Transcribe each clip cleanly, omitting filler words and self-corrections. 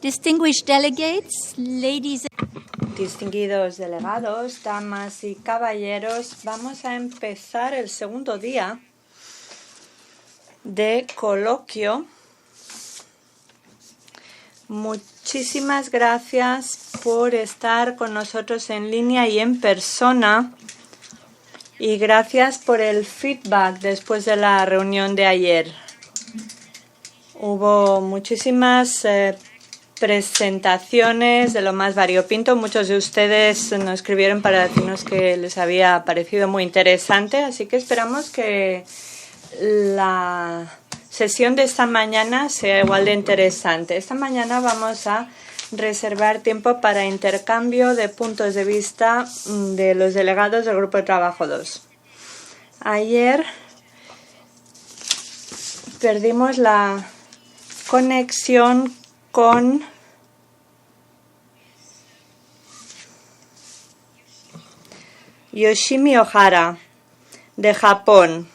Distinguished delegates, ladies Distinguidos delegados, damas y caballeros, vamos a empezar el segundo día de coloquio. Muchísimas gracias por estar con nosotros en línea y en persona. Y gracias por el feedback después de la reunión de ayer. Hubo muchísimas presentaciones de lo más variopinto. Muchos de ustedes nos escribieron para decirnos que les había parecido muy interesante, así que esperamos que la sesión de esta mañana sea igual de interesante. Esta mañana vamos a reservar tiempo para intercambio de puntos de vista de los delegados del Grupo de Trabajo 2. Ayer perdimos la conexión con Yoshimi Ohara de Japón,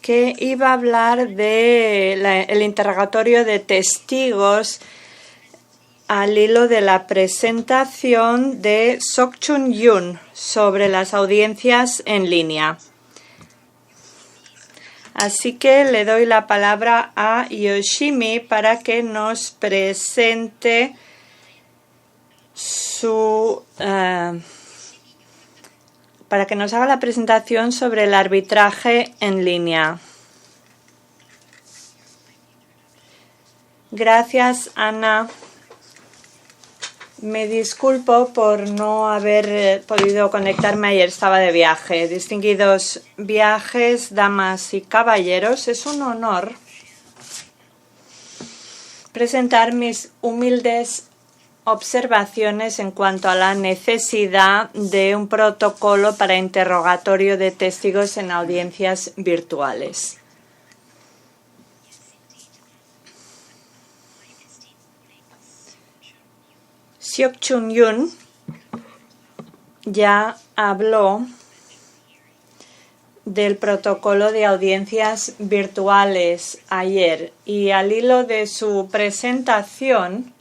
que iba a hablar de el interrogatorio de testigos al hilo de la presentación de Sok-Chun Yoon sobre las audiencias en línea. Así que le doy la palabra a Yoshimi para que nos presente para que nos haga la presentación sobre el arbitraje en línea. Gracias, Ana. Me disculpo por no haber podido conectarme ayer, estaba de viaje. Distinguidos viajes, damas y caballeros, es un honor presentar mis humildes observaciones en cuanto a la necesidad de un protocolo para interrogatorio de testigos en audiencias virtuales. Sok-Chun Yoon ya habló del protocolo de audiencias virtuales ayer y al hilo de su presentación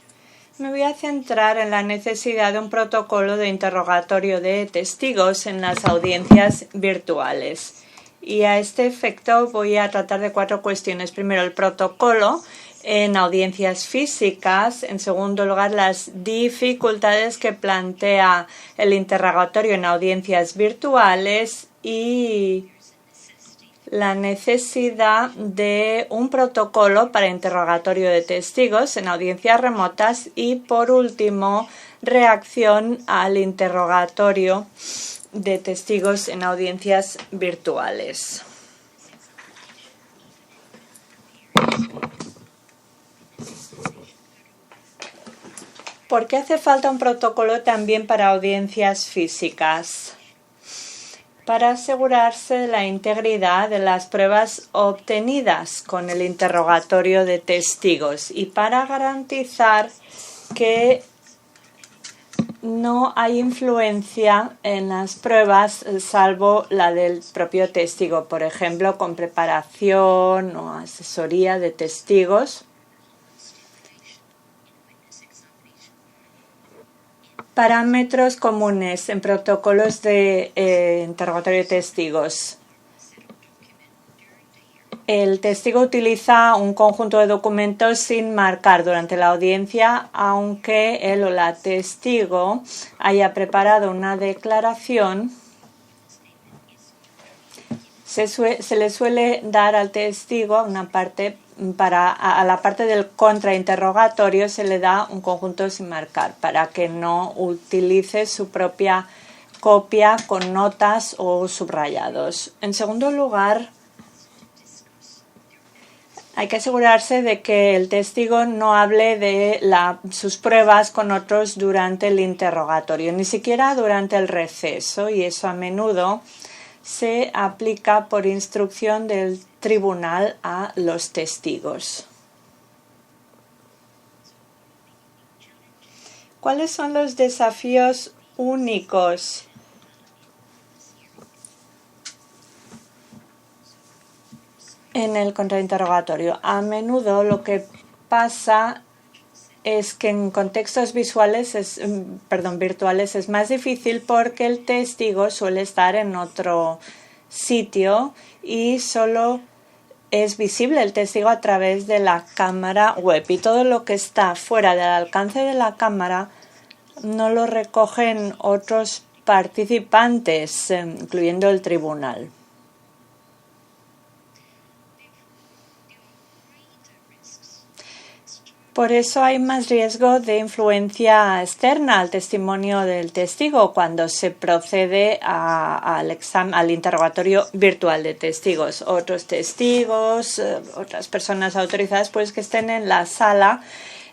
me voy a centrar en la necesidad de un protocolo de interrogatorio de testigos en las audiencias virtuales. Y a este efecto voy a tratar de 4 cuestiones. Primero, el protocolo en audiencias físicas. En segundo lugar, las dificultades que plantea el interrogatorio en audiencias virtuales y la necesidad de un protocolo para interrogatorio de testigos en audiencias remotas y, por último, reacción al interrogatorio de testigos en audiencias virtuales. ¿Por qué hace falta un protocolo también para audiencias físicas? Para asegurarse de la integridad de las pruebas obtenidas con el interrogatorio de testigos y para garantizar que no hay influencia en las pruebas salvo la del propio testigo, por ejemplo, con preparación o asesoría de testigos. Parámetros comunes en protocolos de interrogatorio de testigos. El testigo utiliza un conjunto de documentos sin marcar durante la audiencia, aunque él o la testigo haya preparado una declaración. Se le suele dar al testigo una parte a la parte del contrainterrogatorio se le da un conjunto sin marcar para que no utilice su propia copia con notas o subrayados. En segundo lugar, hay que asegurarse de que el testigo no hable de sus pruebas con otros durante el interrogatorio, ni siquiera durante el receso, y eso a menudo se aplica por instrucción del tribunal a los testigos. ¿Cuáles son los desafíos únicos en el contrainterrogatorio? A menudo lo que pasa es que en contextos virtuales es más difícil porque el testigo suele estar en otro sitio y solo es visible el testigo a través de la cámara web, y todo lo que está fuera del alcance de la cámara no lo recogen otros participantes, incluyendo el tribunal. Por eso hay más riesgo de influencia externa al testimonio del testigo cuando se procede al interrogatorio virtual de testigos. Otros testigos, otras personas autorizadas, pues que estén en la sala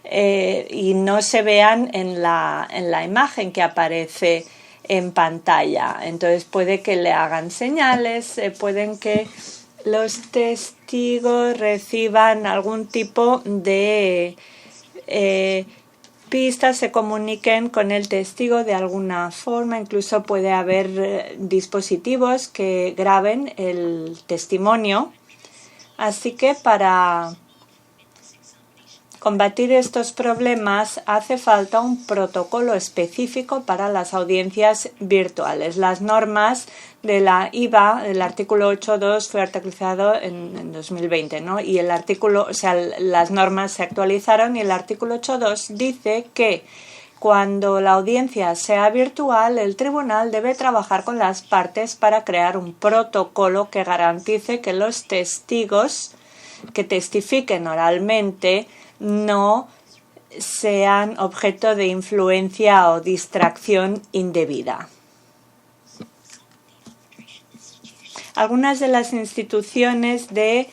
y no se vean en la imagen que aparece en pantalla. Entonces puede que le hagan señales, pueden que los testigos reciban algún tipo de pistas, se comuniquen con el testigo de alguna forma. Incluso puede haber dispositivos que graben el testimonio. Así que para combatir estos problemas hace falta un protocolo específico para las audiencias virtuales. Las normas de la IVA, el artículo 8.2 fue actualizado en 2020, ¿no? Y las normas se actualizaron y el artículo 8.2 dice que cuando la audiencia sea virtual, el tribunal debe trabajar con las partes para crear un protocolo que garantice que los testigos que testifiquen oralmente no sean objeto de influencia o distracción indebida. Algunas de las instituciones de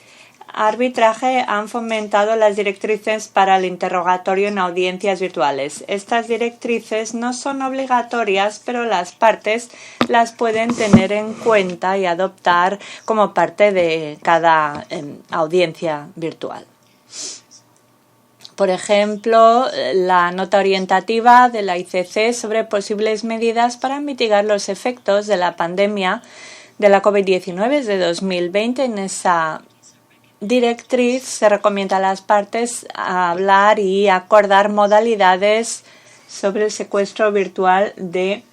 arbitraje han fomentado las directrices para el interrogatorio en audiencias virtuales. Estas directrices no son obligatorias, pero las partes las pueden tener en cuenta y adoptar como parte de cada audiencia virtual. Por ejemplo, la nota orientativa de la ICC sobre posibles medidas para mitigar los efectos de la pandemia de la COVID-19 es de 2020. En esa directriz se recomienda a las partes hablar y acordar modalidades sobre el secuestro virtual de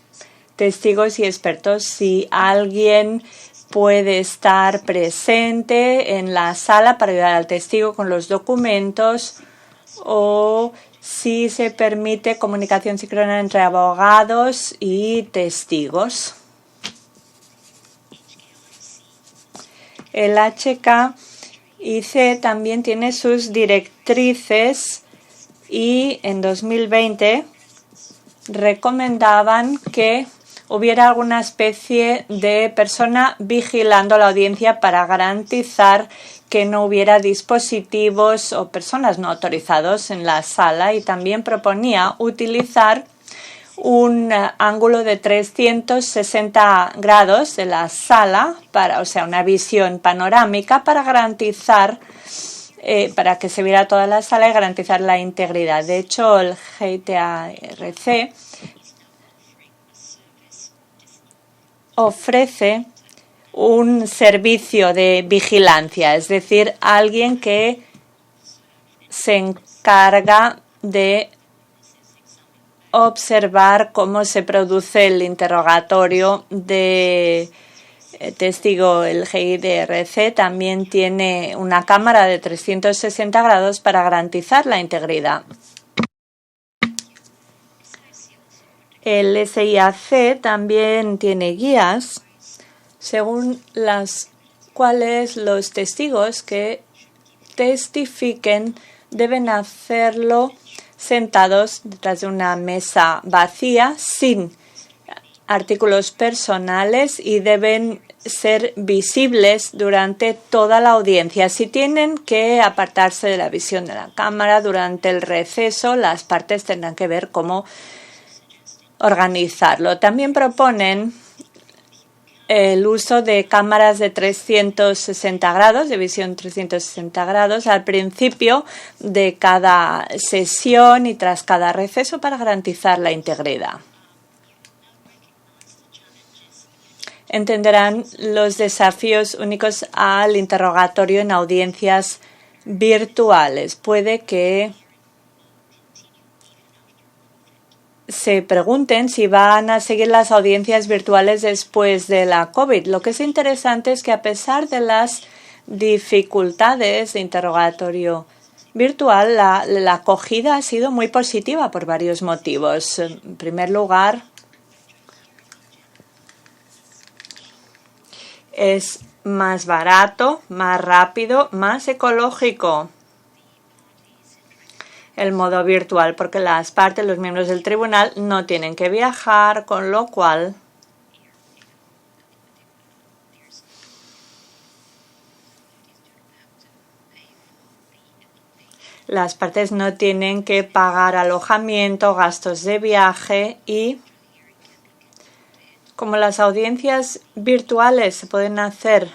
testigos y expertos. Si alguien puede estar presente en la sala para ayudar al testigo con los documentos, o si se permite comunicación síncrona entre abogados y testigos. El HKIC también tiene sus directrices y en 2020 recomendaban que hubiera alguna especie de persona vigilando la audiencia para garantizar que no hubiera dispositivos o personas no autorizados en la sala, y también proponía utilizar un ángulo de 360 grados de la sala, una visión panorámica para garantizar, para que se viera toda la sala y garantizar la integridad. De hecho, el GIDRC ofrece un servicio de vigilancia, es decir, alguien que se encarga de observar cómo se produce el interrogatorio de testigo. El GIDRC también tiene una cámara de 360 grados para garantizar la integridad. El SIAC también tiene guías según las cuales los testigos que testifiquen deben hacerlo sentados detrás de una mesa vacía, sin artículos personales, y deben ser visibles durante toda la audiencia. Si tienen que apartarse de la visión de la cámara durante el receso, las partes tendrán que ver cómo organizarlo. También proponen el uso de cámaras de 360 grados, de visión 360 grados, al principio de cada sesión y tras cada receso para garantizar la integridad. Entenderán los desafíos únicos al interrogatorio en audiencias virtuales. Puede que se pregunten si van a seguir las audiencias virtuales después de la COVID. Lo que es interesante es que a pesar de las dificultades de interrogatorio virtual, la acogida ha sido muy positiva por varios motivos. En primer lugar, es más barato, más rápido, más ecológico el modo virtual, porque las partes, los miembros del tribunal, no tienen que viajar, con lo cual las partes no tienen que pagar alojamiento, gastos de viaje y como las audiencias virtuales se pueden hacer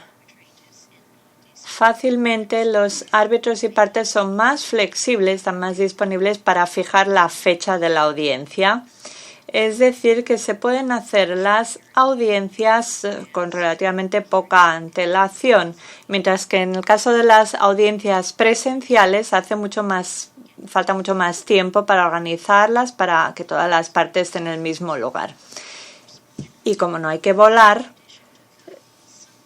fácilmente, los árbitros y partes son más flexibles, están más disponibles para fijar la fecha de la audiencia. Es decir, que se pueden hacer las audiencias con relativamente poca antelación, mientras que en el caso de las audiencias presenciales falta mucho más tiempo para organizarlas, para que todas las partes estén en el mismo lugar. Y como no hay que volar,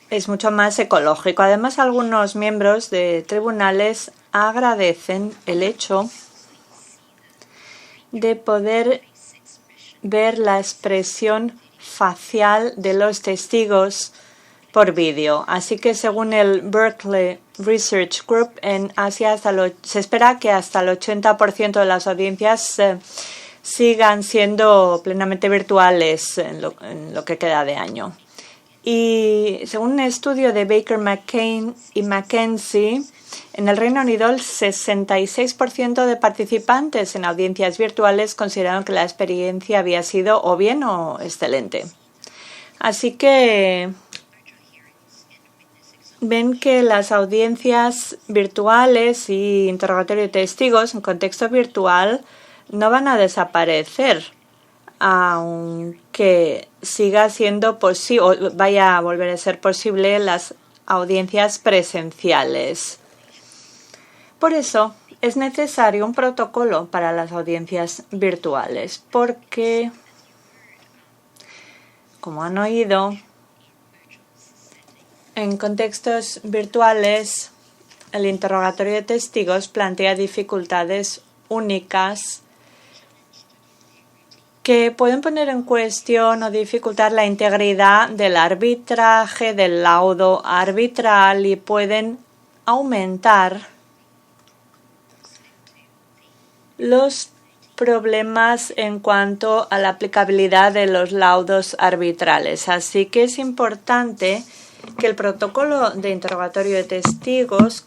es mucho más ecológico. Además, algunos miembros de tribunales agradecen el hecho de poder ver la expresión facial de los testigos por vídeo. Así que según el Berkeley Research Group, en Asia se espera que hasta el 80% de las audiencias sigan siendo plenamente virtuales en lo que queda de año. Y según un estudio de Baker McCain y McKenzie, en el Reino Unido el 66% de participantes en audiencias virtuales consideraron que la experiencia había sido o bien o excelente. Así que ven que las audiencias virtuales y interrogatorio de testigos en contexto virtual no van a desaparecer, aunque siga siendo posible o vaya a volver a ser posible las audiencias presenciales. Por eso es necesario un protocolo para las audiencias virtuales, porque, como han oído, en contextos virtuales el interrogatorio de testigos plantea dificultades únicas que pueden poner en cuestión o dificultar la integridad del arbitraje, del laudo arbitral y pueden aumentar los problemas en cuanto a la aplicabilidad de los laudos arbitrales. Así que es importante que el protocolo de interrogatorio de testigos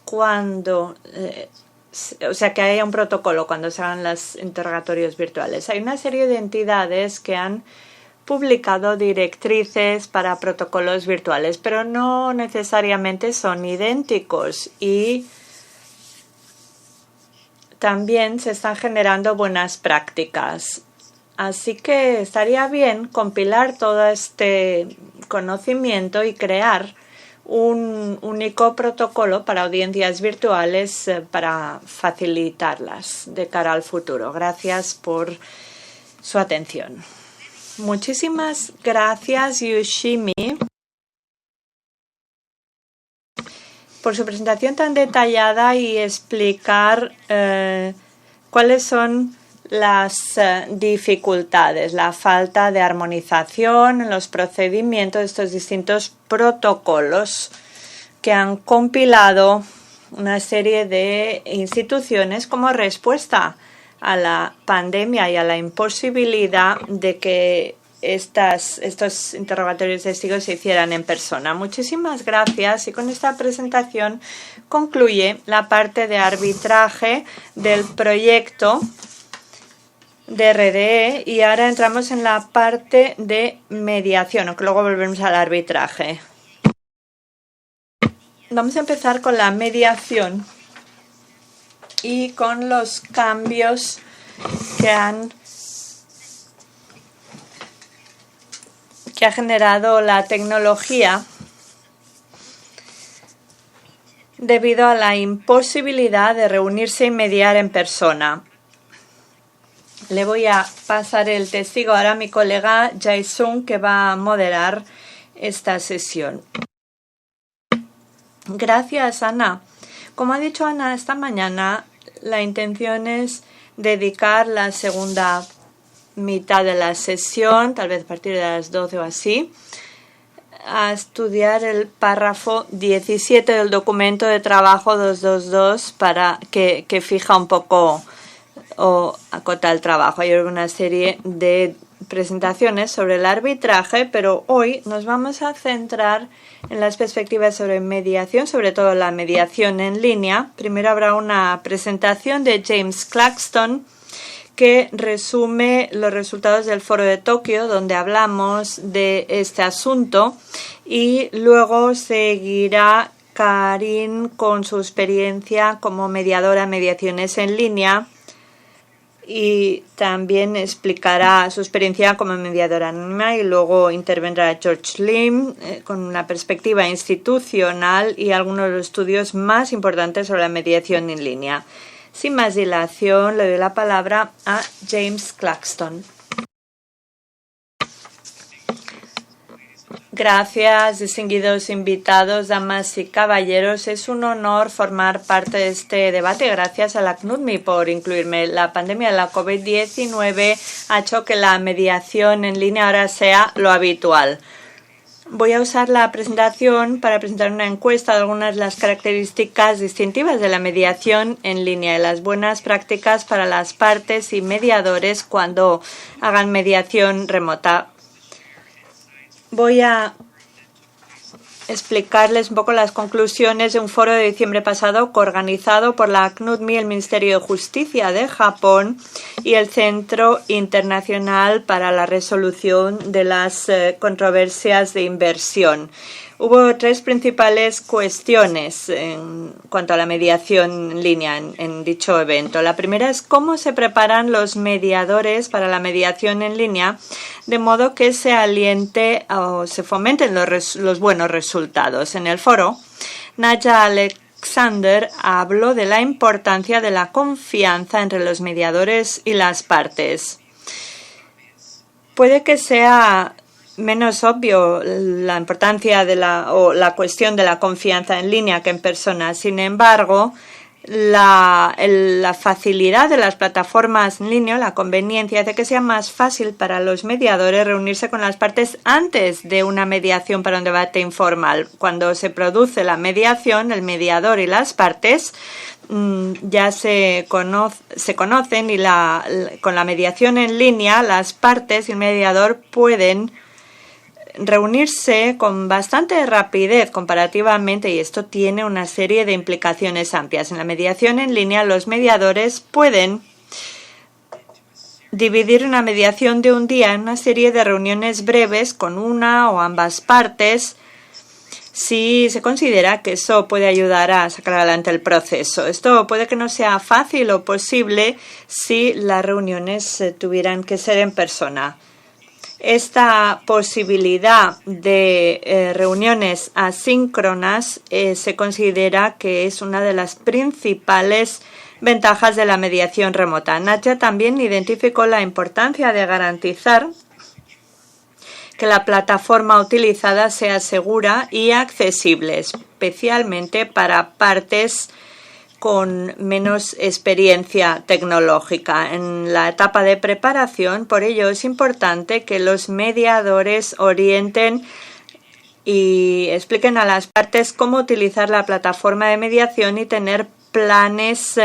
que haya un protocolo cuando se hagan los interrogatorios virtuales. Hay una serie de entidades que han publicado directrices para protocolos virtuales, pero no necesariamente son idénticos y también se están generando buenas prácticas. Así que estaría bien compilar todo este conocimiento y crear un único protocolo para audiencias virtuales para facilitarlas de cara al futuro. Gracias por su atención. Muchísimas gracias, Yoshimi, por su presentación tan detallada y explicar cuáles son las dificultades, la falta de armonización en los procedimientos de estos distintos protocolos que han compilado una serie de instituciones como respuesta a la pandemia y a la imposibilidad de que estos interrogatorios de testigos se hicieran en persona. Muchísimas gracias y con esta presentación concluye la parte de arbitraje del proyecto de RDE y ahora entramos en la parte de mediación, aunque luego volvemos al arbitraje. Vamos a empezar con la mediación y con los cambios que ha generado la tecnología debido a la imposibilidad de reunirse y mediar en persona. Le voy a pasar el testigo ahora a mi colega Jae-Sung, que va a moderar esta sesión. Gracias, Ana. Como ha dicho Ana esta mañana, la intención es dedicar la segunda mitad de la sesión, tal vez a partir de las 12 o así, a estudiar el párrafo 17 del documento de trabajo 222 para que fija un poco o acota el trabajo. Hay una serie de presentaciones sobre el arbitraje, pero hoy nos vamos a centrar en las perspectivas sobre mediación, sobre todo la mediación en línea. Primero habrá una presentación de James Claxton que resume los resultados del Foro de Tokio, donde hablamos de este asunto, y luego seguirá Karin con su experiencia como mediadora en mediaciones en línea, y también explicará su experiencia como mediadora anónima, y luego intervendrá George Lim con una perspectiva institucional y algunos de los estudios más importantes sobre la mediación en línea. Sin más dilación, le doy la palabra a James Claxton. Gracias, distinguidos invitados, damas y caballeros. Es un honor formar parte de este debate. Gracias a la CNUDMI por incluirme. La pandemia de la COVID-19 ha hecho que la mediación en línea ahora sea lo habitual. Voy a usar la presentación para presentar una encuesta de algunas de las características distintivas de la mediación en línea y las buenas prácticas para las partes y mediadores cuando hagan mediación remota. Voy a explicarles un poco las conclusiones de un foro de diciembre pasado coorganizado por la CNUDMI, el Ministerio de Justicia de Japón y el Centro Internacional para la Resolución de las Controversias de Inversión. Hubo tres principales cuestiones en cuanto a la mediación en línea en dicho evento. La primera es cómo se preparan los mediadores para la mediación en línea de modo que se aliente o se fomenten los buenos resultados. En el foro, Naya Alexander habló de la importancia de la confianza entre los mediadores y las partes. Puede que sea menos obvio la importancia de la cuestión de la confianza en línea que en persona. Sin embargo, la facilidad de las plataformas en línea, la conveniencia, hace que sea más fácil para los mediadores reunirse con las partes antes de una mediación para un debate informal. Cuando se produce la mediación, el mediador y las partes ya se conocen y con la mediación en línea, las partes y el mediador pueden reunirse con bastante rapidez comparativamente, y esto tiene una serie de implicaciones amplias. En la mediación en línea, los mediadores pueden dividir una mediación de un día en una serie de reuniones breves con una o ambas partes si se considera que eso puede ayudar a sacar adelante el proceso. Esto puede que no sea fácil o posible si las reuniones tuvieran que ser en persona. Esta posibilidad de reuniones asíncronas se considera que es una de las principales ventajas de la mediación remota. Nadia también identificó la importancia de garantizar que la plataforma utilizada sea segura y accesible, especialmente para partes con menos experiencia tecnológica. En la etapa de preparación, por ello es importante que los mediadores orienten y expliquen a las partes cómo utilizar la plataforma de mediación y tener planes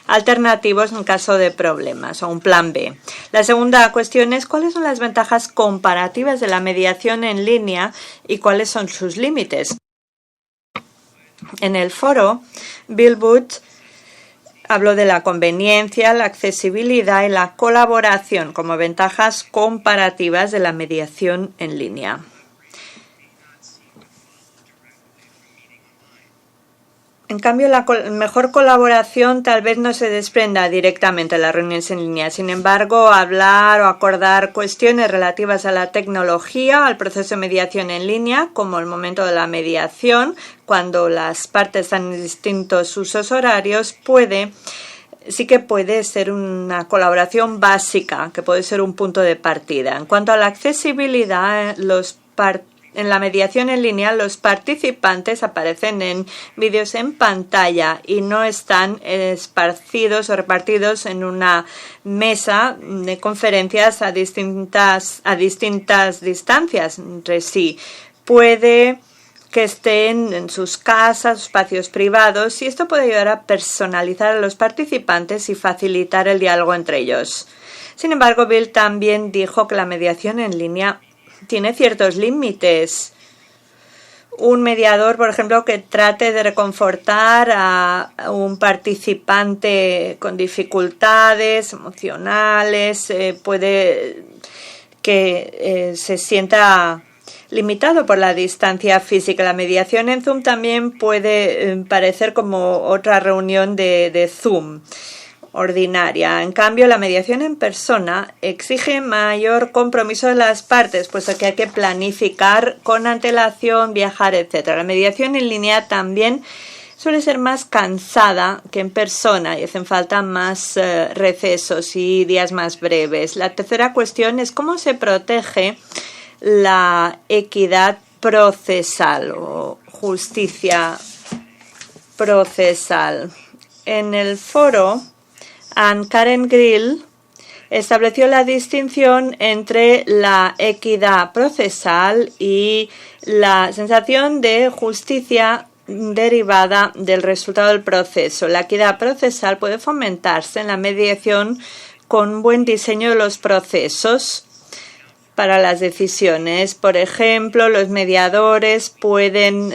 alternativos en caso de problemas, o un plan B. La segunda cuestión es cuáles son las ventajas comparativas de la mediación en línea y cuáles son sus límites. En el foro, Bill Booth habló de la conveniencia, la accesibilidad y la colaboración como ventajas comparativas de la mediación en línea. En cambio, la mejor colaboración tal vez no se desprenda directamente de las reuniones en línea. Sin embargo, hablar o acordar cuestiones relativas a la tecnología, al proceso de mediación en línea, como el momento de la mediación, cuando las partes están en distintos usos horarios, puede sí que puede ser una colaboración básica, que puede ser un punto de partida. En cuanto a la accesibilidad, en la mediación en línea, los participantes aparecen en vídeos en pantalla y no están esparcidos o repartidos en una mesa de conferencias a distintas distancias entre sí. Puede que estén en sus casas, espacios privados, y esto puede ayudar a personalizar a los participantes y facilitar el diálogo entre ellos. Sin embargo, Bill también dijo que la mediación en línea tiene ciertos límites. Un mediador, por ejemplo, que trate de reconfortar a un participante con dificultades emocionales, puede que se sienta limitado por la distancia física. La mediación en Zoom también puede parecer como otra reunión de Zoom ordinaria. En cambio, la mediación en persona exige mayor compromiso de las partes, puesto que hay que planificar con antelación, viajar, etc. La mediación en línea también suele ser más cansada que en persona y hacen falta más recesos y días más breves. La tercera cuestión es cómo se protege la equidad procesal o justicia procesal. En el foro, Anne-Karen Grill estableció la distinción entre la equidad procesal y la sensación de justicia derivada del resultado del proceso. La equidad procesal puede fomentarse en la mediación con buen diseño de los procesos para las decisiones. Por ejemplo, los mediadores pueden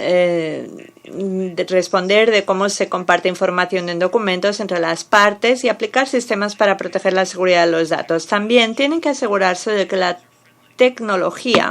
responder de cómo se comparte información en documentos entre las partes y aplicar sistemas para proteger la seguridad de los datos. También tienen que asegurarse de que la tecnología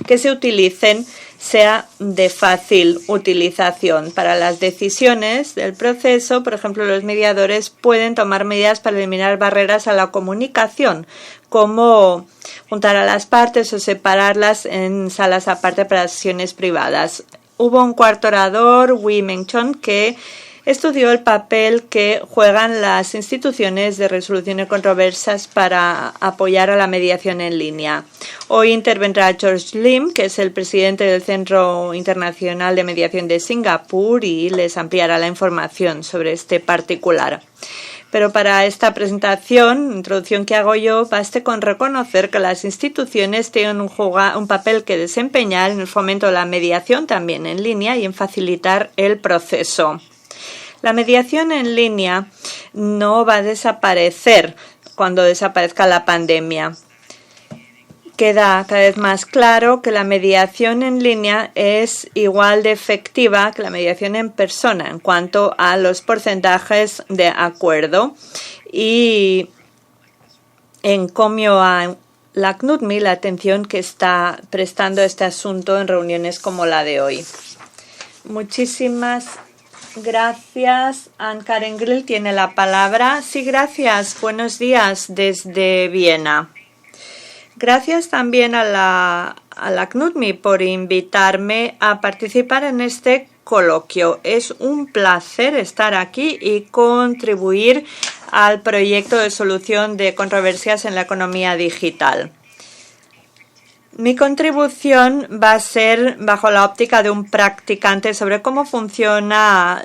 que se utilicen sea de fácil utilización. Para las decisiones del proceso, por ejemplo, los mediadores pueden tomar medidas para eliminar barreras a la comunicación, como juntar a las partes o separarlas en salas aparte para sesiones privadas. Hubo un cuarto orador, Wee Meng-chon, que estudió el papel que juegan las instituciones de resolución de controversias para apoyar a la mediación en línea. Hoy intervendrá George Lim, que es el presidente del Centro Internacional de Mediación de Singapur, y les ampliará la información sobre este particular. Pero para esta presentación, introducción que hago yo, baste con reconocer que las instituciones tienen un papel que desempeñar en el fomento de la mediación también en línea y en facilitar el proceso. La mediación en línea no va a desaparecer cuando desaparezca la pandemia. Queda cada vez más claro que la mediación en línea es igual de efectiva que la mediación en persona en cuanto a los porcentajes de acuerdo. Y encomio a la CNUTMI la atención que está prestando a este asunto en reuniones como la de hoy. Muchísimas gracias. Anne-Karen Grill tiene la palabra. Sí, gracias. Buenos días desde Viena. Gracias también a la CNUTMI por invitarme a participar en este coloquio. Es un placer estar aquí y contribuir al proyecto de solución de controversias en la economía digital. Mi contribución va a ser bajo la óptica de un practicante sobre cómo funciona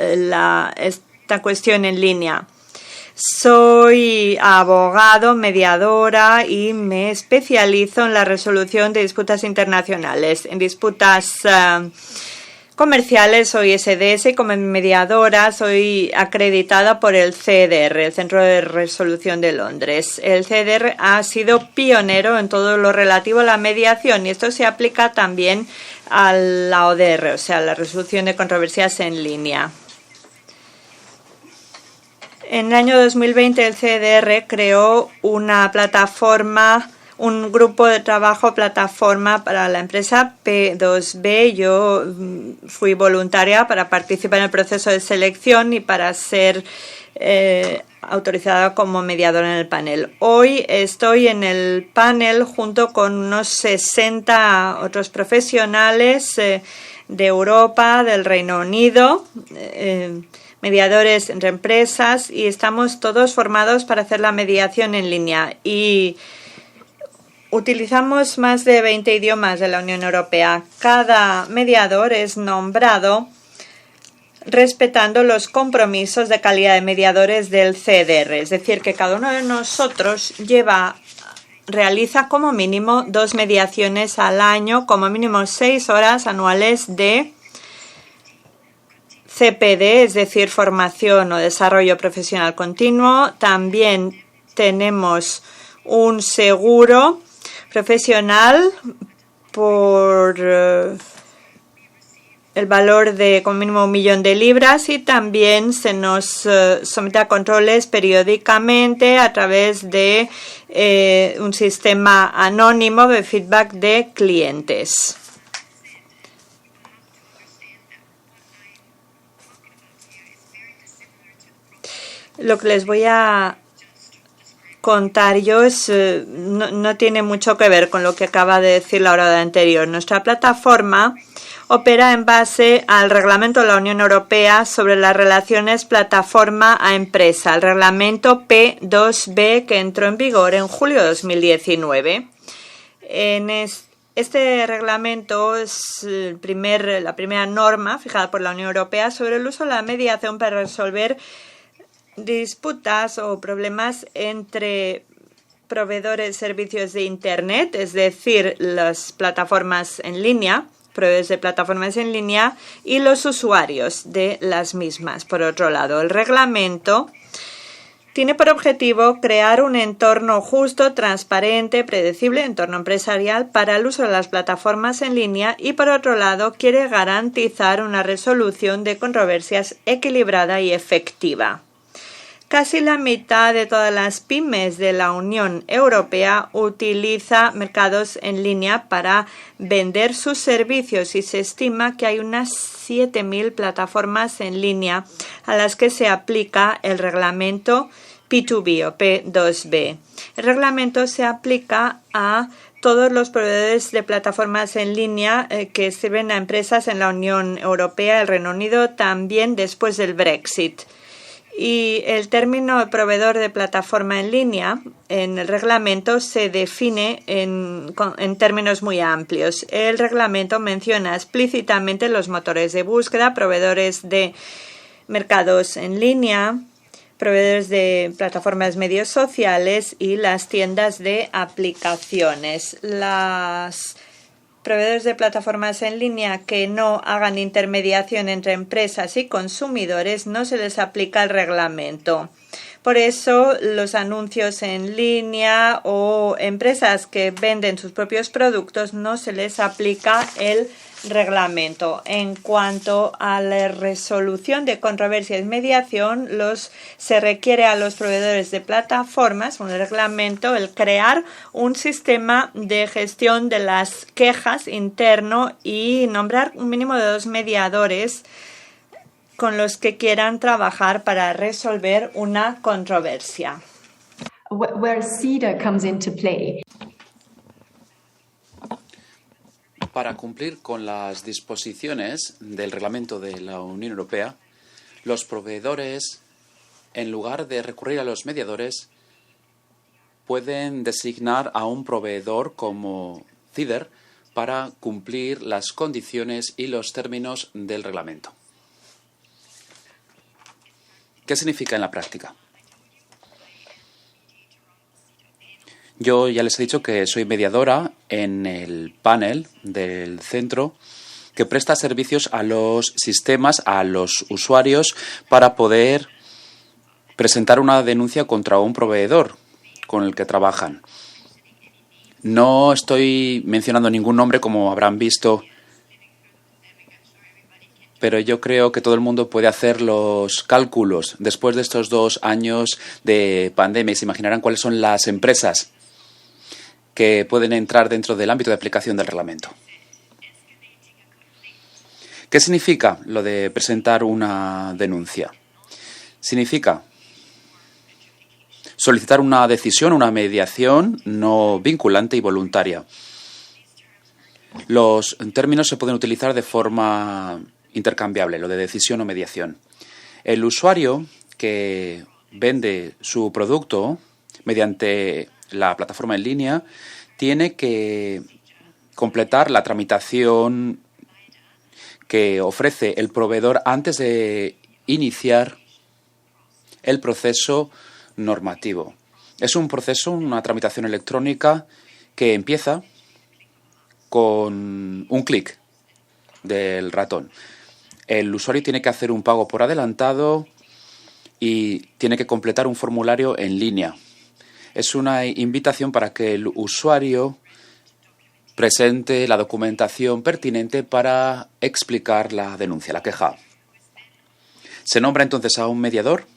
esta cuestión en línea. Soy abogado, mediadora y me especializo en la resolución de disputas internacionales. En disputas comerciales soy SDS y como mediadora soy acreditada por el CEDR, el Centro de Resolución de Londres. El CEDR ha sido pionero en todo lo relativo a la mediación y esto se aplica también a la ODR, o sea, la resolución de controversias en línea. En el año 2020 el CEDR creó una plataforma, un grupo de trabajo plataforma para la empresa P2B. Yo fui voluntaria para participar en el proceso de selección y para ser autorizada como mediadora en el panel. Hoy estoy en el panel junto con unos 60 otros profesionales de Europa, del Reino Unido, mediadores entre empresas y estamos todos formados para hacer la mediación en línea. Y utilizamos más de 20 idiomas de la Unión Europea. Cada mediador es nombrado respetando los compromisos de calidad de mediadores del CEDR. Es decir, que cada uno de nosotros realiza como mínimo 2 mediaciones al año, como mínimo 6 horas anuales de CPD, es decir, formación o desarrollo profesional continuo. También tenemos un seguro profesional por el valor de como mínimo 1 millón de libras y también se nos somete a controles periódicamente a través de un sistema anónimo de feedback de clientes. Lo que les voy a contar yo no tiene mucho que ver con lo que acaba de decir la hora anterior. Nuestra plataforma opera en base al reglamento de la Unión Europea sobre las relaciones plataforma a empresa, el reglamento P2B que entró en vigor en julio de 2019. Este reglamento es la primera norma fijada por la Unión Europea sobre el uso de la mediación para resolver disputas o problemas entre proveedores de servicios de Internet, es decir, las plataformas en línea, proveedores de plataformas en línea y los usuarios de las mismas. Por otro lado, el reglamento tiene por objetivo crear un entorno justo, transparente, predecible, entorno empresarial para el uso de las plataformas en línea y, por otro lado, quiere garantizar una resolución de controversias equilibrada y efectiva. Casi la mitad de todas las pymes de la Unión Europea utiliza mercados en línea para vender sus servicios y se estima que hay unas 7.000 plataformas en línea a las que se aplica el reglamento P2B o P2B. El reglamento se aplica a todos los proveedores de plataformas en línea que sirven a empresas en la Unión Europea, el Reino Unido, también después del Brexit. Y el término de proveedor de plataforma en línea en el reglamento se define en términos muy amplios. El reglamento menciona explícitamente los motores de búsqueda, proveedores de mercados en línea, proveedores de plataformas medios sociales y las tiendas de aplicaciones. Las proveedores de plataformas en línea que no hagan intermediación entre empresas y consumidores no se les aplica el reglamento. Por eso, los anuncios en línea o empresas que venden sus propios productos no se les aplica el reglamento. En cuanto a la resolución de controversias y mediación, se requiere a los proveedores de plataformas, un reglamento, el crear un sistema de gestión de las quejas interno y nombrar un mínimo de 2 mediadores con los que quieran trabajar para resolver una controversia. Where CEDA comes into play. Para cumplir con las disposiciones del reglamento de la Unión Europea, los proveedores, en lugar de recurrir a los mediadores, pueden designar a un proveedor como CEDR para cumplir las condiciones y los términos del reglamento. ¿Qué significa en la práctica? Yo ya les he dicho que soy mediadora en el panel del centro que presta servicios a los sistemas, a los usuarios, para poder presentar una denuncia contra un proveedor con el que trabajan. No estoy mencionando ningún nombre, como habrán visto, pero yo creo que todo el mundo puede hacer los cálculos. Después de estos 2 años de pandemia, se imaginarán cuáles son las empresas que pueden entrar dentro del ámbito de aplicación del reglamento. ¿Qué significa lo de presentar una denuncia? Significa solicitar una decisión, una mediación no vinculante y voluntaria. Los términos se pueden utilizar de forma intercambiable, lo de decisión o mediación. El usuario que vende su producto mediante la plataforma en línea tiene que completar la tramitación que ofrece el proveedor antes de iniciar el proceso normativo. Es un proceso, una tramitación electrónica que empieza con un clic del ratón. El usuario tiene que hacer un pago por adelantado y tiene que completar un formulario en línea. Es una invitación para que el usuario presente la documentación pertinente para explicar la denuncia, la queja. Se nombra entonces a un mediador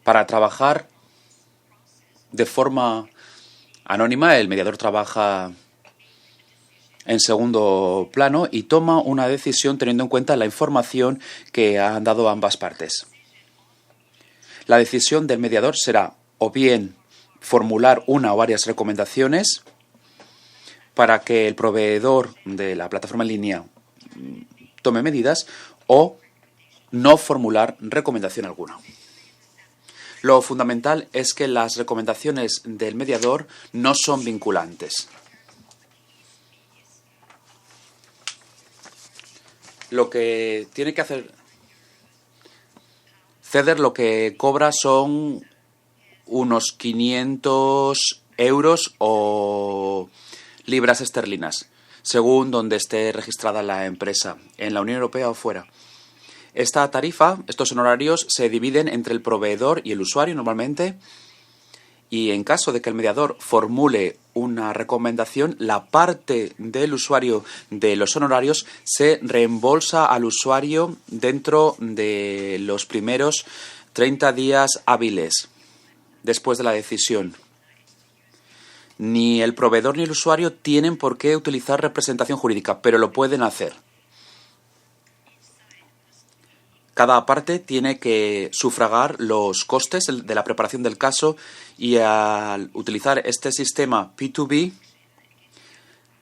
para trabajar de forma anónima. El mediador trabaja en segundo plano y toma una decisión teniendo en cuenta la información que han dado ambas partes. La decisión del mediador será o bien formular una o varias recomendaciones para que el proveedor de la plataforma en línea tome medidas, o no formular recomendación alguna. Lo fundamental es que las recomendaciones del mediador no son vinculantes. Lo que tiene que hacer Ceder, lo que cobra son unos 500 euros o libras esterlinas, según donde esté registrada la empresa, en la Unión Europea o fuera. Esta tarifa, estos honorarios, se dividen entre el proveedor y el usuario normalmente, y en caso de que el mediador formule una recomendación, la parte del usuario de los honorarios se reembolsa al usuario dentro de los primeros 30 días hábiles después de la decisión. Ni el proveedor ni el usuario tienen por qué utilizar representación jurídica, pero lo pueden hacer. Cada parte tiene que sufragar los costes de la preparación del caso, y al utilizar este sistema P2B,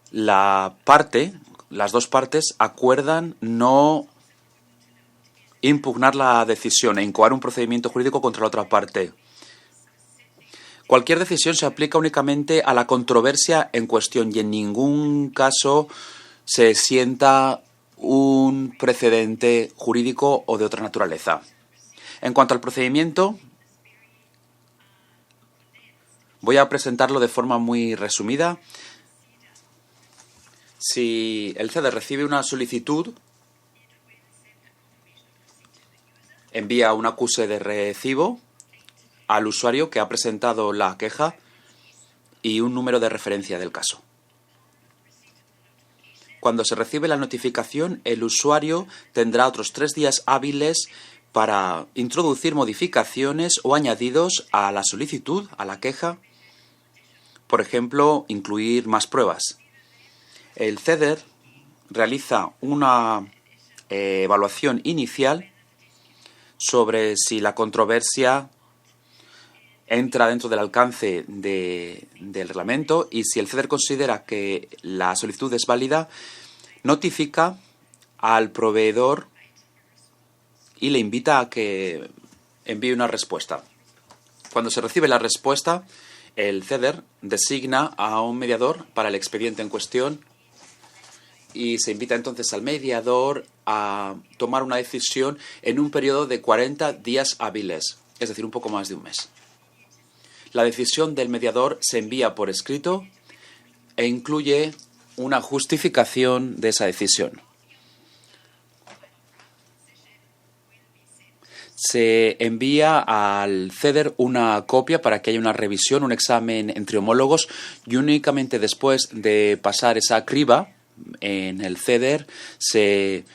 las dos partes acuerdan no impugnar la decisión e incoar un procedimiento jurídico contra la otra parte. Cualquier decisión se aplica únicamente a la controversia en cuestión y en ningún caso se sienta un precedente jurídico o de otra naturaleza. En cuanto al procedimiento, voy a presentarlo de forma muy resumida. Si el ceder recibe una solicitud, envía un acuse de recibo al usuario que ha presentado la queja y un número de referencia del caso. Cuando se recibe la notificación, el usuario tendrá otros 3 días hábiles para introducir modificaciones o añadidos a la solicitud, a la queja. Por ejemplo, incluir más pruebas. El ceder realiza una evaluación inicial sobre si la controversia entra dentro del alcance del reglamento, y si el ceder considera que la solicitud es válida, notifica al proveedor y le invita a que envíe una respuesta. Cuando se recibe la respuesta, el ceder designa a un mediador para el expediente en cuestión y se invita entonces al mediador a tomar una decisión en un periodo de 40 días hábiles, es decir, un poco más de un mes. La decisión del mediador se envía por escrito e incluye una justificación de esa decisión. Se envía al ceder una copia para que haya una revisión, un examen entre homólogos, y únicamente después de pasar esa criba en el ceder se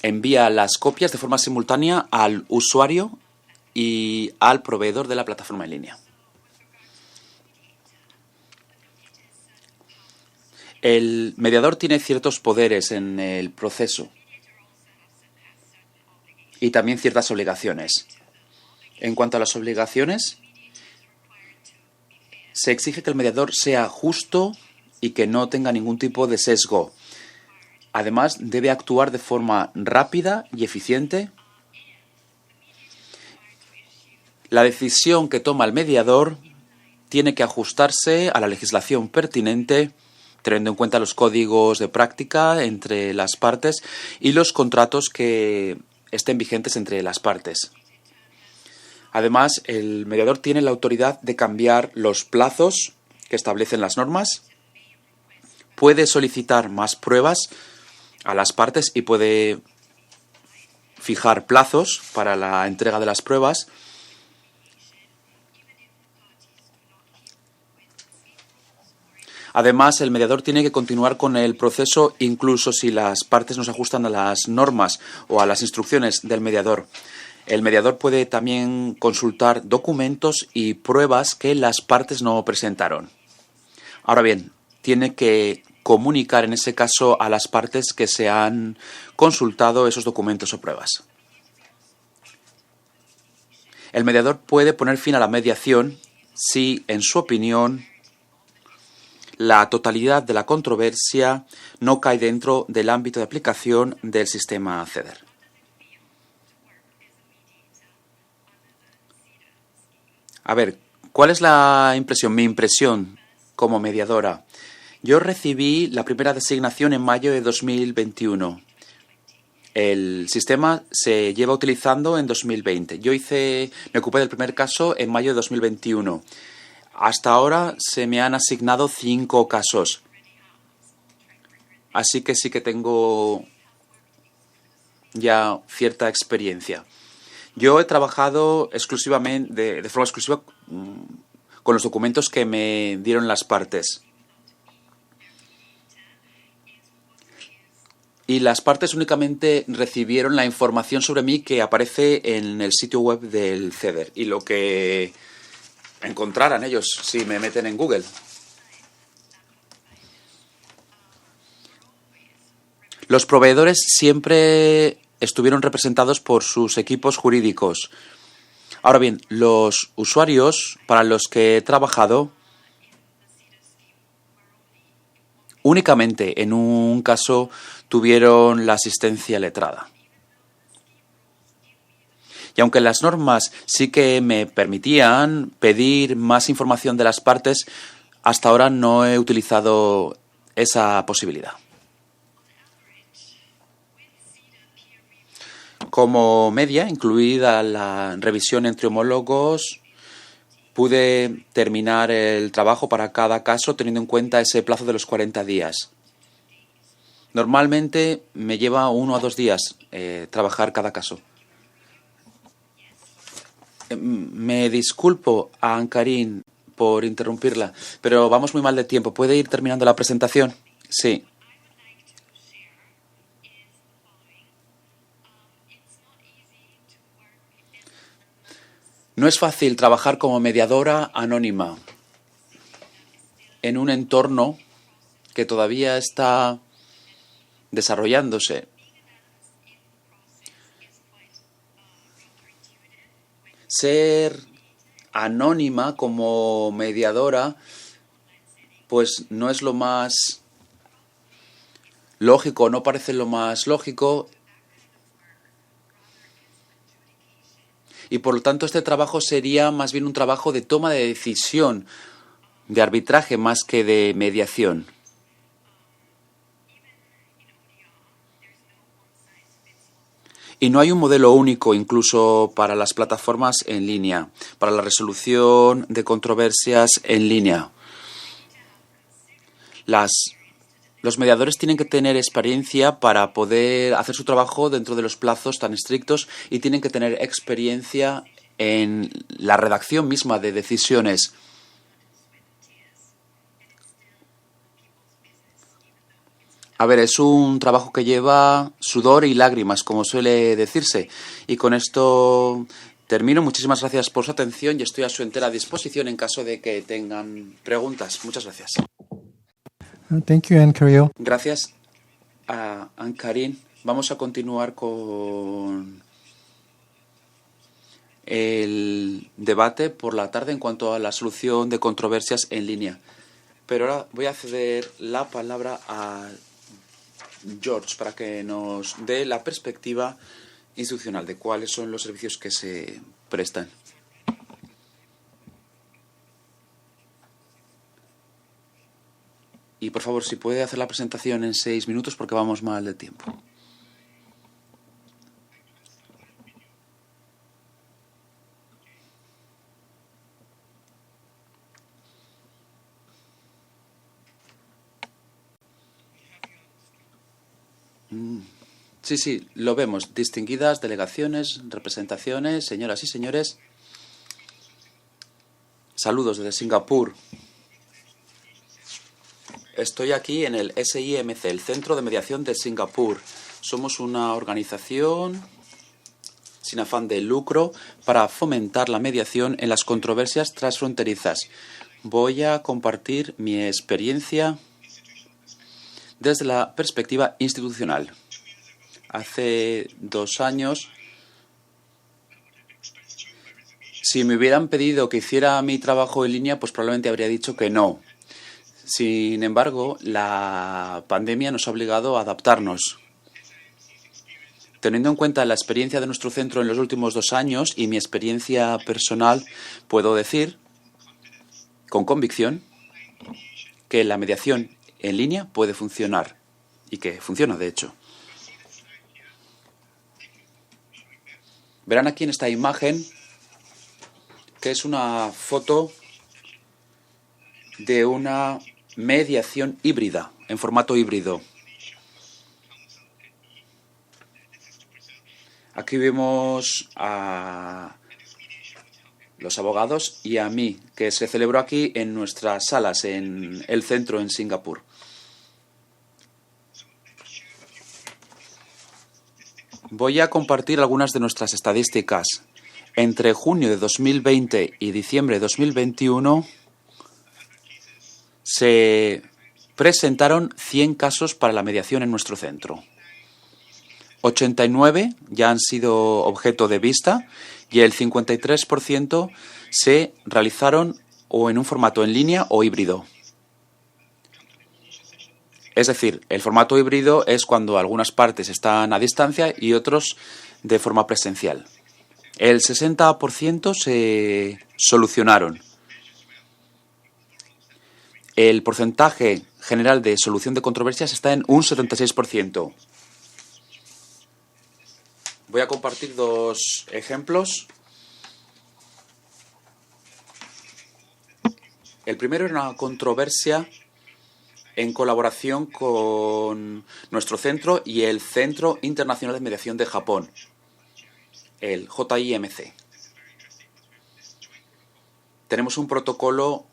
envía las copias de forma simultánea al usuario y al proveedor de la plataforma en línea. El mediador tiene ciertos poderes en el proceso y también ciertas obligaciones. En cuanto a las obligaciones, se exige que el mediador sea justo y que no tenga ningún tipo de sesgo. Además, debe actuar de forma rápida y eficiente La decisión que toma el mediador tiene que ajustarse a la legislación pertinente, teniendo en cuenta los códigos de práctica entre las partes y los contratos que estén vigentes entre las partes. Además, el mediador tiene la autoridad de cambiar los plazos que establecen las normas, puede solicitar más pruebas a las partes y puede fijar plazos para la entrega de las pruebas. Además, el mediador tiene que continuar con el proceso incluso si las partes no se ajustan a las normas o a las instrucciones del mediador. El mediador puede también consultar documentos y pruebas que las partes no presentaron. Ahora bien, tiene que comunicar en ese caso a las partes que se han consultado esos documentos o pruebas. El mediador puede poner fin a la mediación si, en su opinión, la totalidad de la controversia no cae dentro del ámbito de aplicación del sistema CEDER. A ver, ¿cuál es la impresión? Mi impresión como mediadora. Yo recibí la primera designación en mayo de 2021. El sistema se lleva utilizando en 2020. Me ocupé del primer caso en mayo de 2021. Hasta ahora se me han asignado 5 casos. Así que sí que tengo ya cierta experiencia. Yo he trabajado exclusivamente, de forma exclusiva, con los documentos que me dieron las partes. Y las partes únicamente recibieron la información sobre mí que aparece en el sitio web del CEDER y lo que encontraran ellos si me meten en Google. Los proveedores siempre estuvieron representados por sus equipos jurídicos. Ahora bien, los usuarios para los que he trabajado, únicamente en un caso tuvieron la asistencia letrada. Y aunque las normas sí que me permitían pedir más información de las partes, hasta ahora no he utilizado esa posibilidad. Como media, incluida la revisión entre homólogos, pude terminar el trabajo para cada caso teniendo en cuenta ese plazo de los 40 días. Normalmente me lleva 1 a 2 días trabajar cada caso. Me disculpo a Anne-Karin por interrumpirla, pero vamos muy mal de tiempo. ¿Puede ir terminando la presentación? Sí. No es fácil trabajar como mediadora anónima en un entorno que todavía está desarrollándose. Ser anónima como mediadora, pues no es lo más lógico, no parece lo más lógico. Y por lo tanto este trabajo sería más bien un trabajo de toma de decisión, de arbitraje más que de mediación. Y no hay un modelo único incluso para las plataformas en línea, para la resolución de controversias en línea. Los mediadores tienen que tener experiencia para poder hacer su trabajo dentro de los plazos tan estrictos y tienen que tener experiencia en la redacción misma de decisiones. A ver, es un trabajo que lleva sudor y lágrimas, como suele decirse. Y con esto termino. Muchísimas gracias por su atención y estoy a su entera disposición en caso de que tengan preguntas. Muchas gracias. Thank you, Anne-Karin. Gracias a Anne-Karin. Vamos a continuar con el debate por la tarde en cuanto a la solución de controversias en línea. Pero ahora voy a ceder la palabra a George para que nos dé la perspectiva institucional de cuáles son los servicios que se prestan. Y por favor, si puede hacer la presentación en 6 minutos porque vamos mal de tiempo. Sí, lo vemos. Distinguidas delegaciones, representaciones, señoras y señores. Saludos desde Singapur. Estoy aquí en el SIMC, el Centro de Mediación de Singapur. Somos una organización sin afán de lucro para fomentar la mediación en las controversias transfronterizas. Voy a compartir mi experiencia desde la perspectiva institucional. Hace 2 años, si me hubieran pedido que hiciera mi trabajo en línea, pues probablemente habría dicho que no. Sin embargo, la pandemia nos ha obligado a adaptarnos. Teniendo en cuenta la experiencia de nuestro centro en los últimos 2 años y mi experiencia personal, puedo decir con convicción que la mediación en línea puede funcionar y que funciona, de hecho. Verán aquí en esta imagen que es una foto de una mediación híbrida, en formato híbrido. Aquí vemos a los abogados y a mí, que se celebró aquí en nuestras salas, en el centro en Singapur. Voy a compartir algunas de nuestras estadísticas. Entre junio de 2020 y diciembre de 2021 se presentaron 100 casos para la mediación en nuestro centro. 89 ya han sido objeto de vista y el 53% se realizaron o en un formato en línea o híbrido. Es decir, el formato híbrido es cuando algunas partes están a distancia y otros de forma presencial. El 60% se solucionaron. El porcentaje general de solución de controversias está en un 76%. Voy a compartir 2 ejemplos. El primero era una controversia en colaboración con nuestro centro y el Centro Internacional de Mediación de Japón, el JIMC. Tenemos un protocolo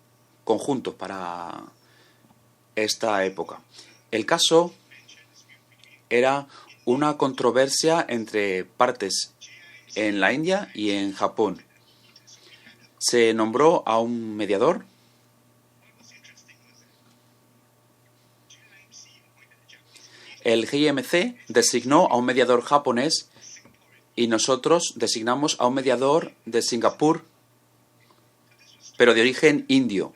conjunto para esta época. El caso era una controversia entre partes en la India y en Japón. Se nombró a un mediador. El JIMC designó a un mediador japonés y nosotros designamos a un mediador de Singapur, pero de origen indio,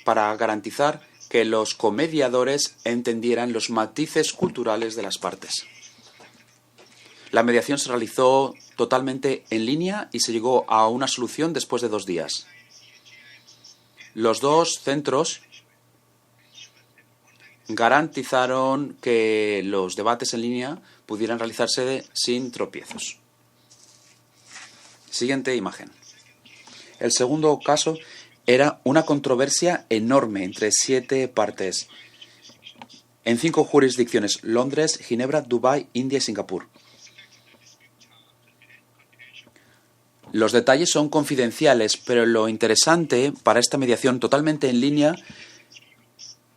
para garantizar que los comediadores entendieran los matices culturales de las partes. La mediación se realizó totalmente en línea y se llegó a una solución después de 2 días. Los 2 centros garantizaron que los debates en línea pudieran realizarse sin tropiezos. Siguiente imagen. El segundo caso era una controversia enorme entre 7 partes en 5 jurisdicciones: Londres, Ginebra, Dubái, India y Singapur. Los detalles son confidenciales, pero lo interesante para esta mediación totalmente en línea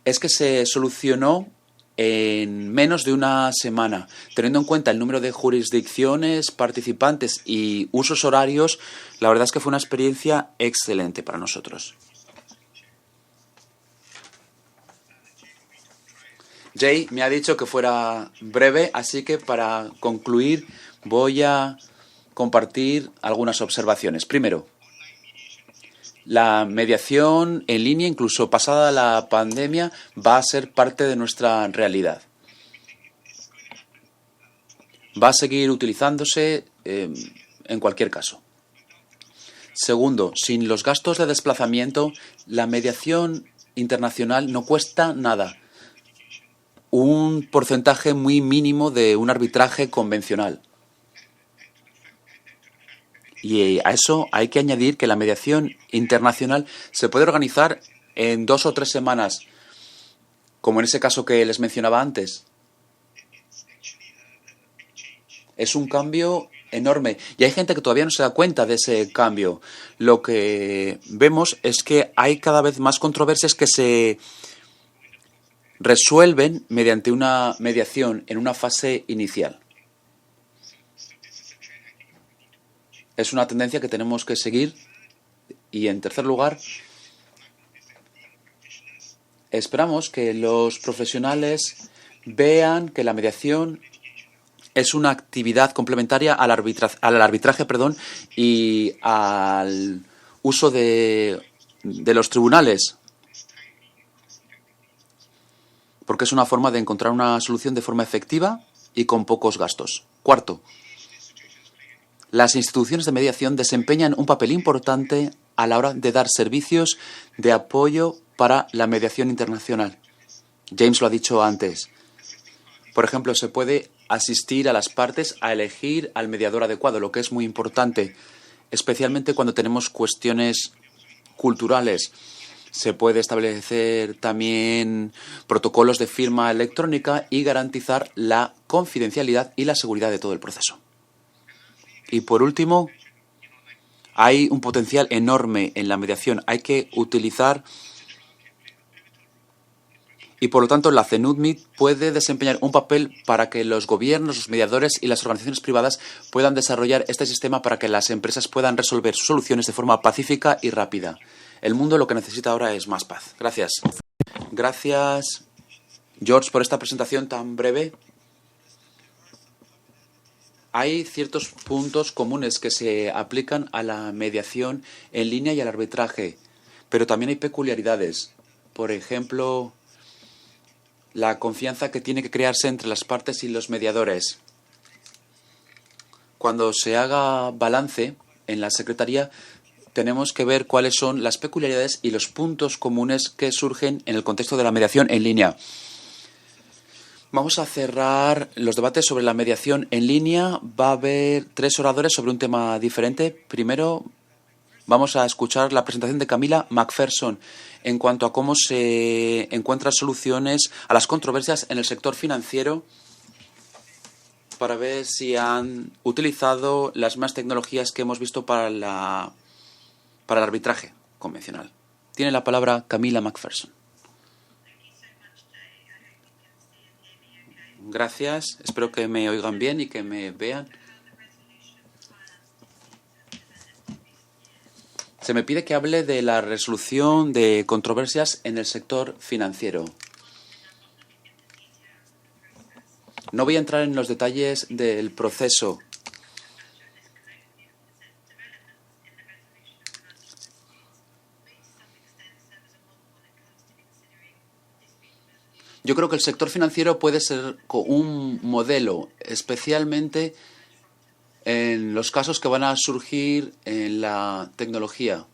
es que se solucionó en menos de una semana. Teniendo en cuenta el número de jurisdicciones, participantes y usos horarios, la verdad es que fue una experiencia excelente para nosotros. Jay me ha dicho que fuera breve, así que para concluir voy a compartir algunas observaciones. Primero, la mediación en línea, incluso pasada la pandemia, va a ser parte de nuestra realidad. Va a seguir utilizándose en cualquier caso. Segundo, sin los gastos de desplazamiento, la mediación internacional no cuesta nada. Un porcentaje muy mínimo de un arbitraje convencional. Y a eso hay que añadir que la mediación internacional se puede organizar en 2 o 3 semanas, como en ese caso que les mencionaba antes. Es un cambio enorme y hay gente que todavía no se da cuenta de ese cambio. Lo que vemos es que hay cada vez más controversias que se resuelven mediante una mediación en una fase inicial. Es una tendencia que tenemos que seguir. Y en tercer lugar, esperamos que los profesionales vean que la mediación es una actividad complementaria al arbitraje y al uso de los tribunales, porque es una forma de encontrar una solución de forma efectiva y con pocos gastos. Cuarto, las instituciones de mediación desempeñan un papel importante a la hora de dar servicios de apoyo para la mediación internacional. James lo ha dicho antes. Por ejemplo, se puede asistir a las partes a elegir al mediador adecuado, lo que es muy importante, especialmente cuando tenemos cuestiones culturales. Se puede establecer también protocolos de firma electrónica y garantizar la confidencialidad y la seguridad de todo el proceso. Y por último, hay un potencial enorme en la mediación. Hay que utilizar y por lo tanto la CENUDMID puede desempeñar un papel para que los gobiernos, los mediadores y las organizaciones privadas puedan desarrollar este sistema para que las empresas puedan resolver sus soluciones de forma pacífica y rápida. El mundo lo que necesita ahora es más paz. Gracias. Gracias, George, por esta presentación tan breve. Hay ciertos puntos comunes que se aplican a la mediación en línea y al arbitraje, pero también hay peculiaridades. Por ejemplo, la confianza que tiene que crearse entre las partes y los mediadores. Cuando se haga balance en la Secretaría, tenemos que ver cuáles son las peculiaridades y los puntos comunes que surgen en el contexto de la mediación en línea. Vamos a cerrar los debates sobre la mediación en línea. Va a haber 3 oradores sobre un tema diferente. Primero, vamos a escuchar la presentación de Camila Macpherson en cuanto a cómo se encuentran soluciones a las controversias en el sector financiero para ver si han utilizado las más tecnologías que hemos visto para el arbitraje convencional. Tiene la palabra Camila Macpherson. Gracias. Espero que me oigan bien y que me vean. Se me pide que hable de la resolución de controversias en el sector financiero. No voy a entrar en los detalles del proceso. Yo creo que el sector financiero puede ser un modelo, especialmente en los casos que van a surgir en la tecnología,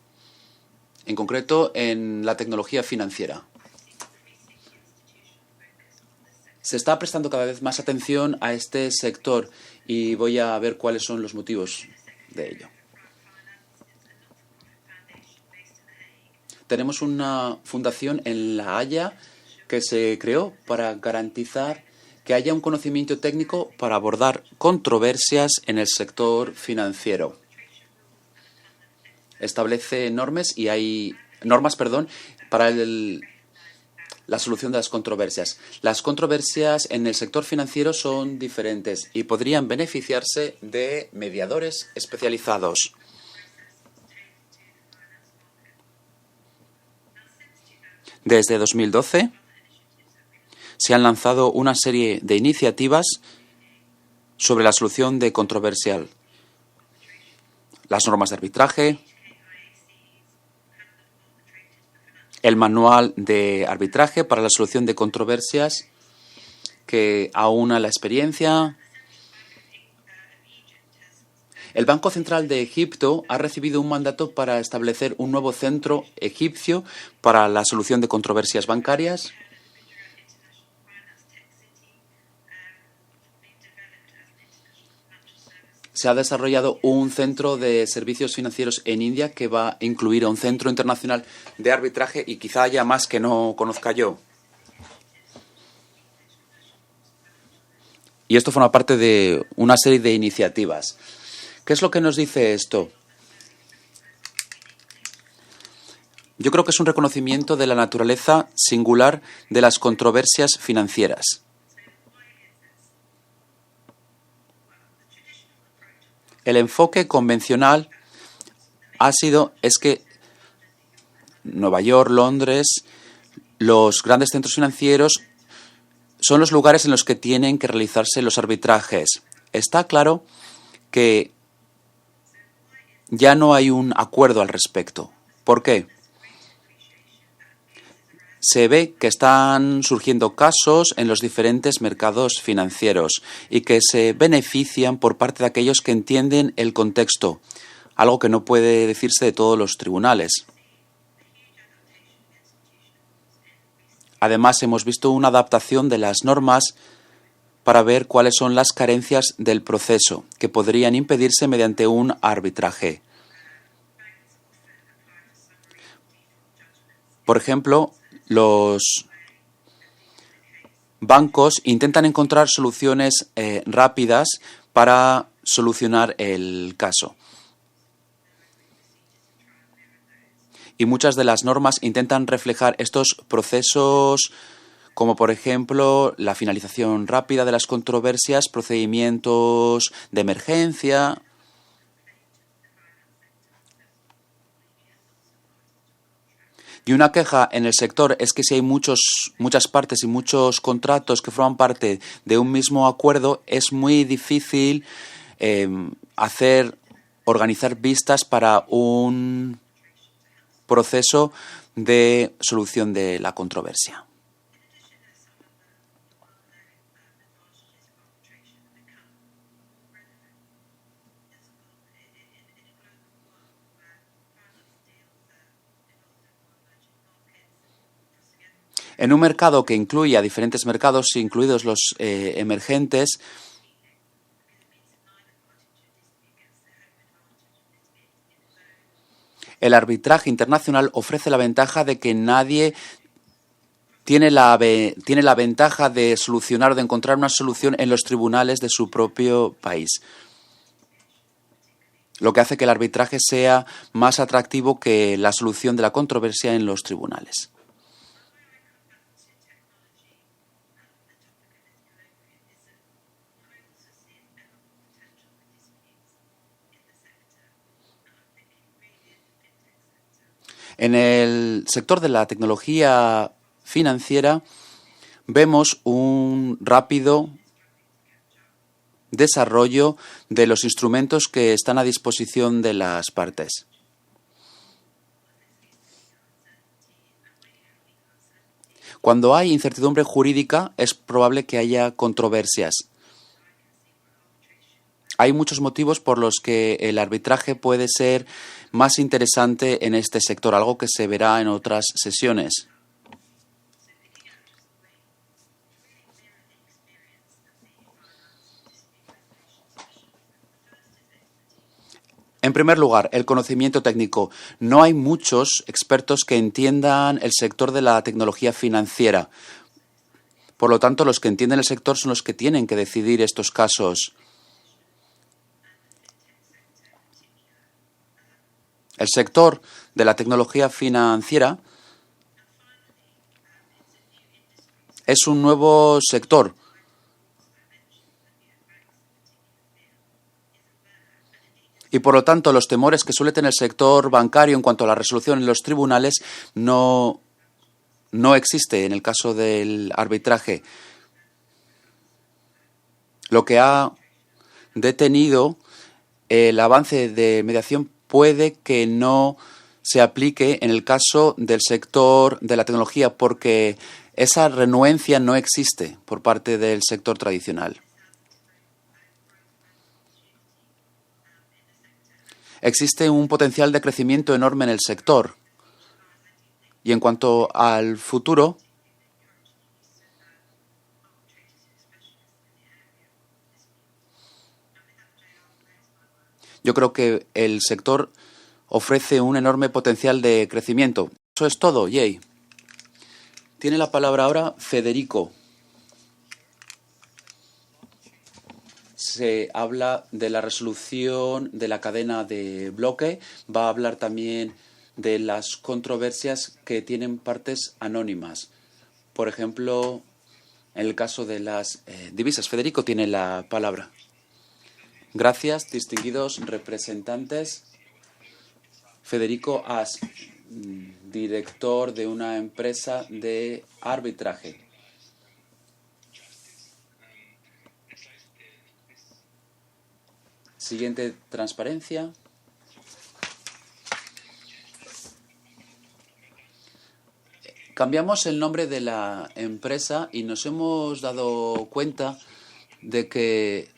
en concreto en la tecnología financiera. Se está prestando cada vez más atención a este sector y voy a ver cuáles son los motivos de ello. Tenemos una fundación en La Haya que se creó para garantizar que haya un conocimiento técnico para abordar controversias en el sector financiero. Establece normas para la solución de las controversias. Las controversias en el sector financiero son diferentes y podrían beneficiarse de mediadores especializados. Desde 2012 se han lanzado una serie de iniciativas sobre la solución de controversial. Las normas de arbitraje, el manual de arbitraje para la solución de controversias que aúna la experiencia El Banco Central de Egipto ha recibido un mandato para establecer un nuevo centro egipcio para la solución de controversias bancarias. Se ha desarrollado un centro de servicios financieros en India que va a incluir a un centro internacional de arbitraje y quizá haya más que no conozca yo. Y esto forma parte de una serie de iniciativas. ¿Qué es lo que nos dice esto? Yo creo que es un reconocimiento de la naturaleza singular de las controversias financieras. El enfoque convencional es que Nueva York, Londres, los grandes centros financieros son los lugares en los que tienen que realizarse los arbitrajes. Está claro que ya no hay un acuerdo al respecto. ¿Por qué? Se ve que están surgiendo casos en los diferentes mercados financieros y que se benefician por parte de aquellos que entienden el contexto, algo que no puede decirse de todos los tribunales. Además, hemos visto una adaptación de las normas para ver cuáles son las carencias del proceso, que podrían impedirse mediante un arbitraje. Por ejemplo, los bancos intentan encontrar soluciones rápidas para solucionar el caso. Y muchas de las normas intentan reflejar estos procesos, como por ejemplo la finalización rápida de las controversias, procedimientos de emergencia. Y una queja en el sector es que si hay muchas partes y muchos contratos que forman parte de un mismo acuerdo, es muy difícil organizar vistas para un proceso de solución de la controversia. En un mercado que incluye a diferentes mercados, incluidos los emergentes, el arbitraje internacional ofrece la ventaja de que nadie tiene la ventaja de solucionar o de encontrar una solución en los tribunales de su propio país, lo que hace que el arbitraje sea más atractivo que la solución de la controversia en los tribunales. En el sector de la tecnología financiera vemos un rápido desarrollo de los instrumentos que están a disposición de las partes. Cuando hay incertidumbre jurídica, es probable que haya controversias. Hay muchos motivos por los que el arbitraje puede ser más interesante en este sector, algo que se verá en otras sesiones. En primer lugar, el conocimiento técnico. No hay muchos expertos que entiendan el sector de la tecnología financiera. Por lo tanto, los que entienden el sector son los que tienen que decidir estos casos. El sector de la tecnología financiera es un nuevo sector. Y por lo tanto, los temores que suele tener el sector bancario en cuanto a la resolución en los tribunales no existe en el caso del arbitraje. Lo que ha detenido el avance de mediación puede que no se aplique en el caso del sector de la tecnología, porque esa renuencia no existe por parte del sector tradicional. Existe un potencial de crecimiento enorme en el sector. Y en cuanto al futuro, yo creo que el sector ofrece un enorme potencial de crecimiento. Eso es todo, Jay. Tiene la palabra ahora Federico. Se habla de la resolución de la cadena de bloque. Va a hablar también de las controversias que tienen partes anónimas. Por ejemplo, en el caso de las divisas. Federico tiene la palabra. Gracias, distinguidos representantes. Federico As, director de una empresa de arbitraje. Siguiente transparencia. Cambiamos el nombre de la empresa y nos hemos dado cuenta de que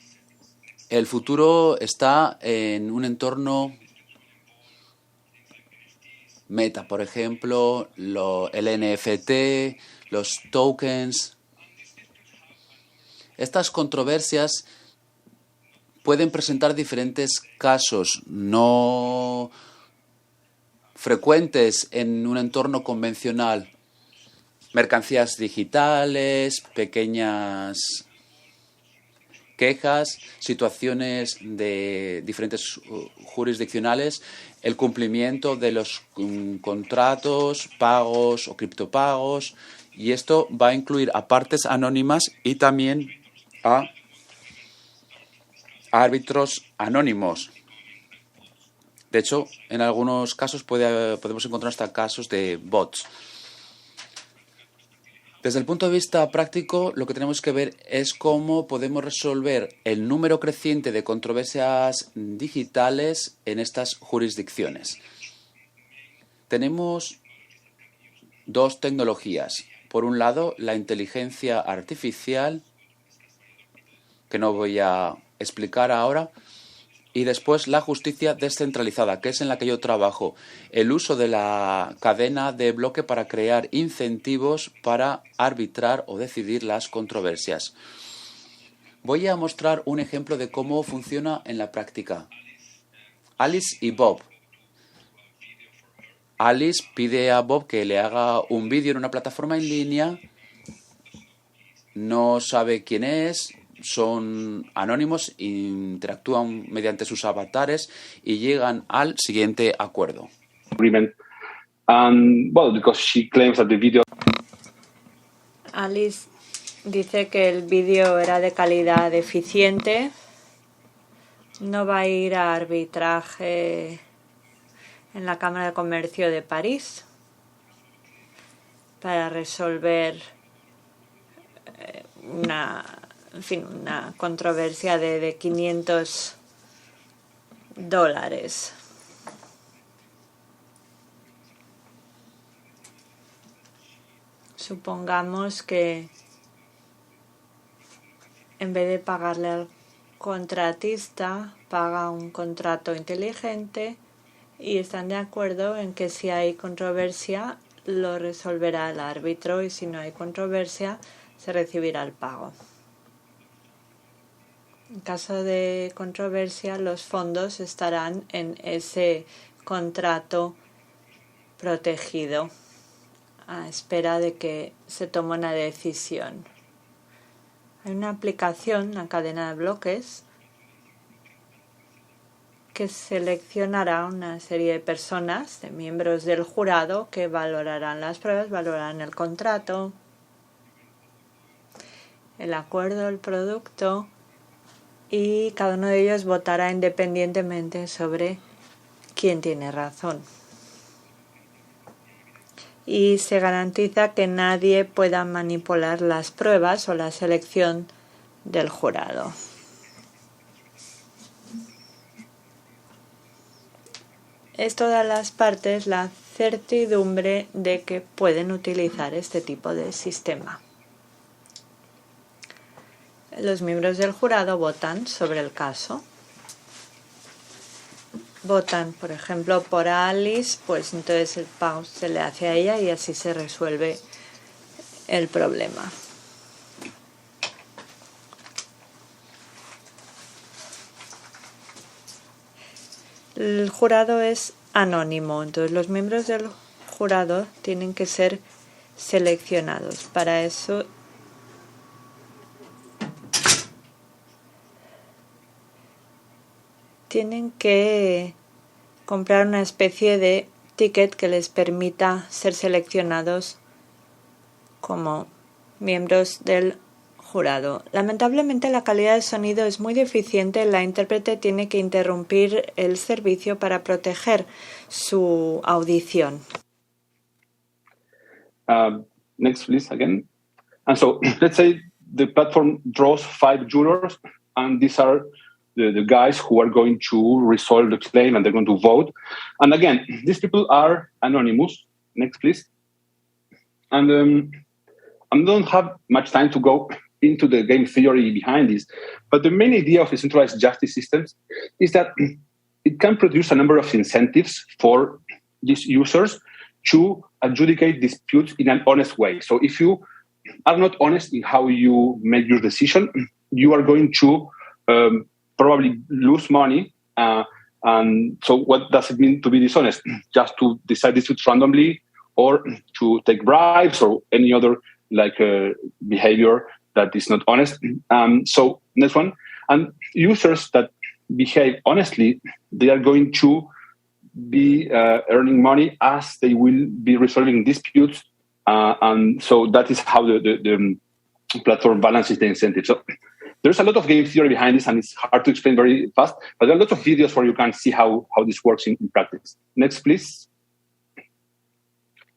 el futuro está en un entorno meta, por ejemplo, el NFT, los tokens. Estas controversias pueden presentar diferentes casos no frecuentes en un entorno convencional. Mercancías digitales, pequeñas quejas, situaciones de diferentes jurisdiccionales, el cumplimiento de los contratos, pagos o criptopagos, y esto va a incluir a partes anónimas y también a árbitros anónimos. De hecho, en algunos casos podemos encontrar hasta casos de bots. Desde el punto de vista práctico, lo que tenemos que ver es cómo podemos resolver el número creciente de controversias digitales en estas jurisdicciones. Tenemos dos tecnologías. Por un lado, la inteligencia artificial, que no voy a explicar ahora, y después la justicia descentralizada, que es en la que yo trabajo. El uso de la cadena de bloque para crear incentivos para arbitrar o decidir las controversias. Voy a mostrar un ejemplo de cómo funciona en la práctica. Alice y Bob. Alice pide a Bob que le haga un vídeo en una plataforma en línea. No sabe quién es. Son anónimos, interactúan mediante sus avatares y llegan al siguiente acuerdo. Alice dice que el vídeo era de calidad deficiente, no va a ir a arbitraje en la Cámara de Comercio de París para resolver una controversia de $500. Supongamos que en vez de pagarle al contratista, paga un contrato inteligente y están de acuerdo en que si hay controversia lo resolverá el árbitro y si no hay controversia se recibirá el pago. En caso de controversia, los fondos estarán en ese contrato protegido a espera de que se tome una decisión. Hay una aplicación, una cadena de bloques, que seleccionará una serie de personas, de miembros del jurado, que valorarán las pruebas, valorarán el contrato, el acuerdo, el producto, y cada uno de ellos votará independientemente sobre quién tiene razón. Y se garantiza que nadie pueda manipular las pruebas o la selección del jurado. Esto da a las partes la certidumbre de que pueden utilizar este tipo de sistema. Los miembros del jurado votan sobre el caso votan, por ejemplo, por Alice, pues entonces el pago se le hace a ella y así se resuelve el problema. El jurado es anónimo, entonces los miembros del jurado tienen que ser seleccionados. Para eso tienen que comprar una especie de ticket que les permita ser seleccionados como miembros del jurado. Lamentablemente la calidad del sonido es muy deficiente. La intérprete tiene que interrumpir el servicio para proteger su audición. Next, please, again. And so, let's say the platform draws 5 jurors, and these are the guys who are going to resolve the claim, and they're going to vote. And again, these people are anonymous. Next, please. And I don't have much time to go into the game theory behind this, but the main idea of decentralized justice systems is that it can produce a number of incentives for these users to adjudicate disputes in an honest way. So if you are not honest in how you make your decision, you are going to probably lose money. And so what does it mean to be dishonest? Just to decide disputes randomly, or to take bribes, or any other behavior that is not honest. So next one. And users that behave honestly, they are going to be earning money as they will be resolving disputes. And so that is how the platform balances the incentive. So there's a lot of game theory behind this, and it's hard to explain very fast, but there are lots of videos where you can see how this works in practice. Next, please.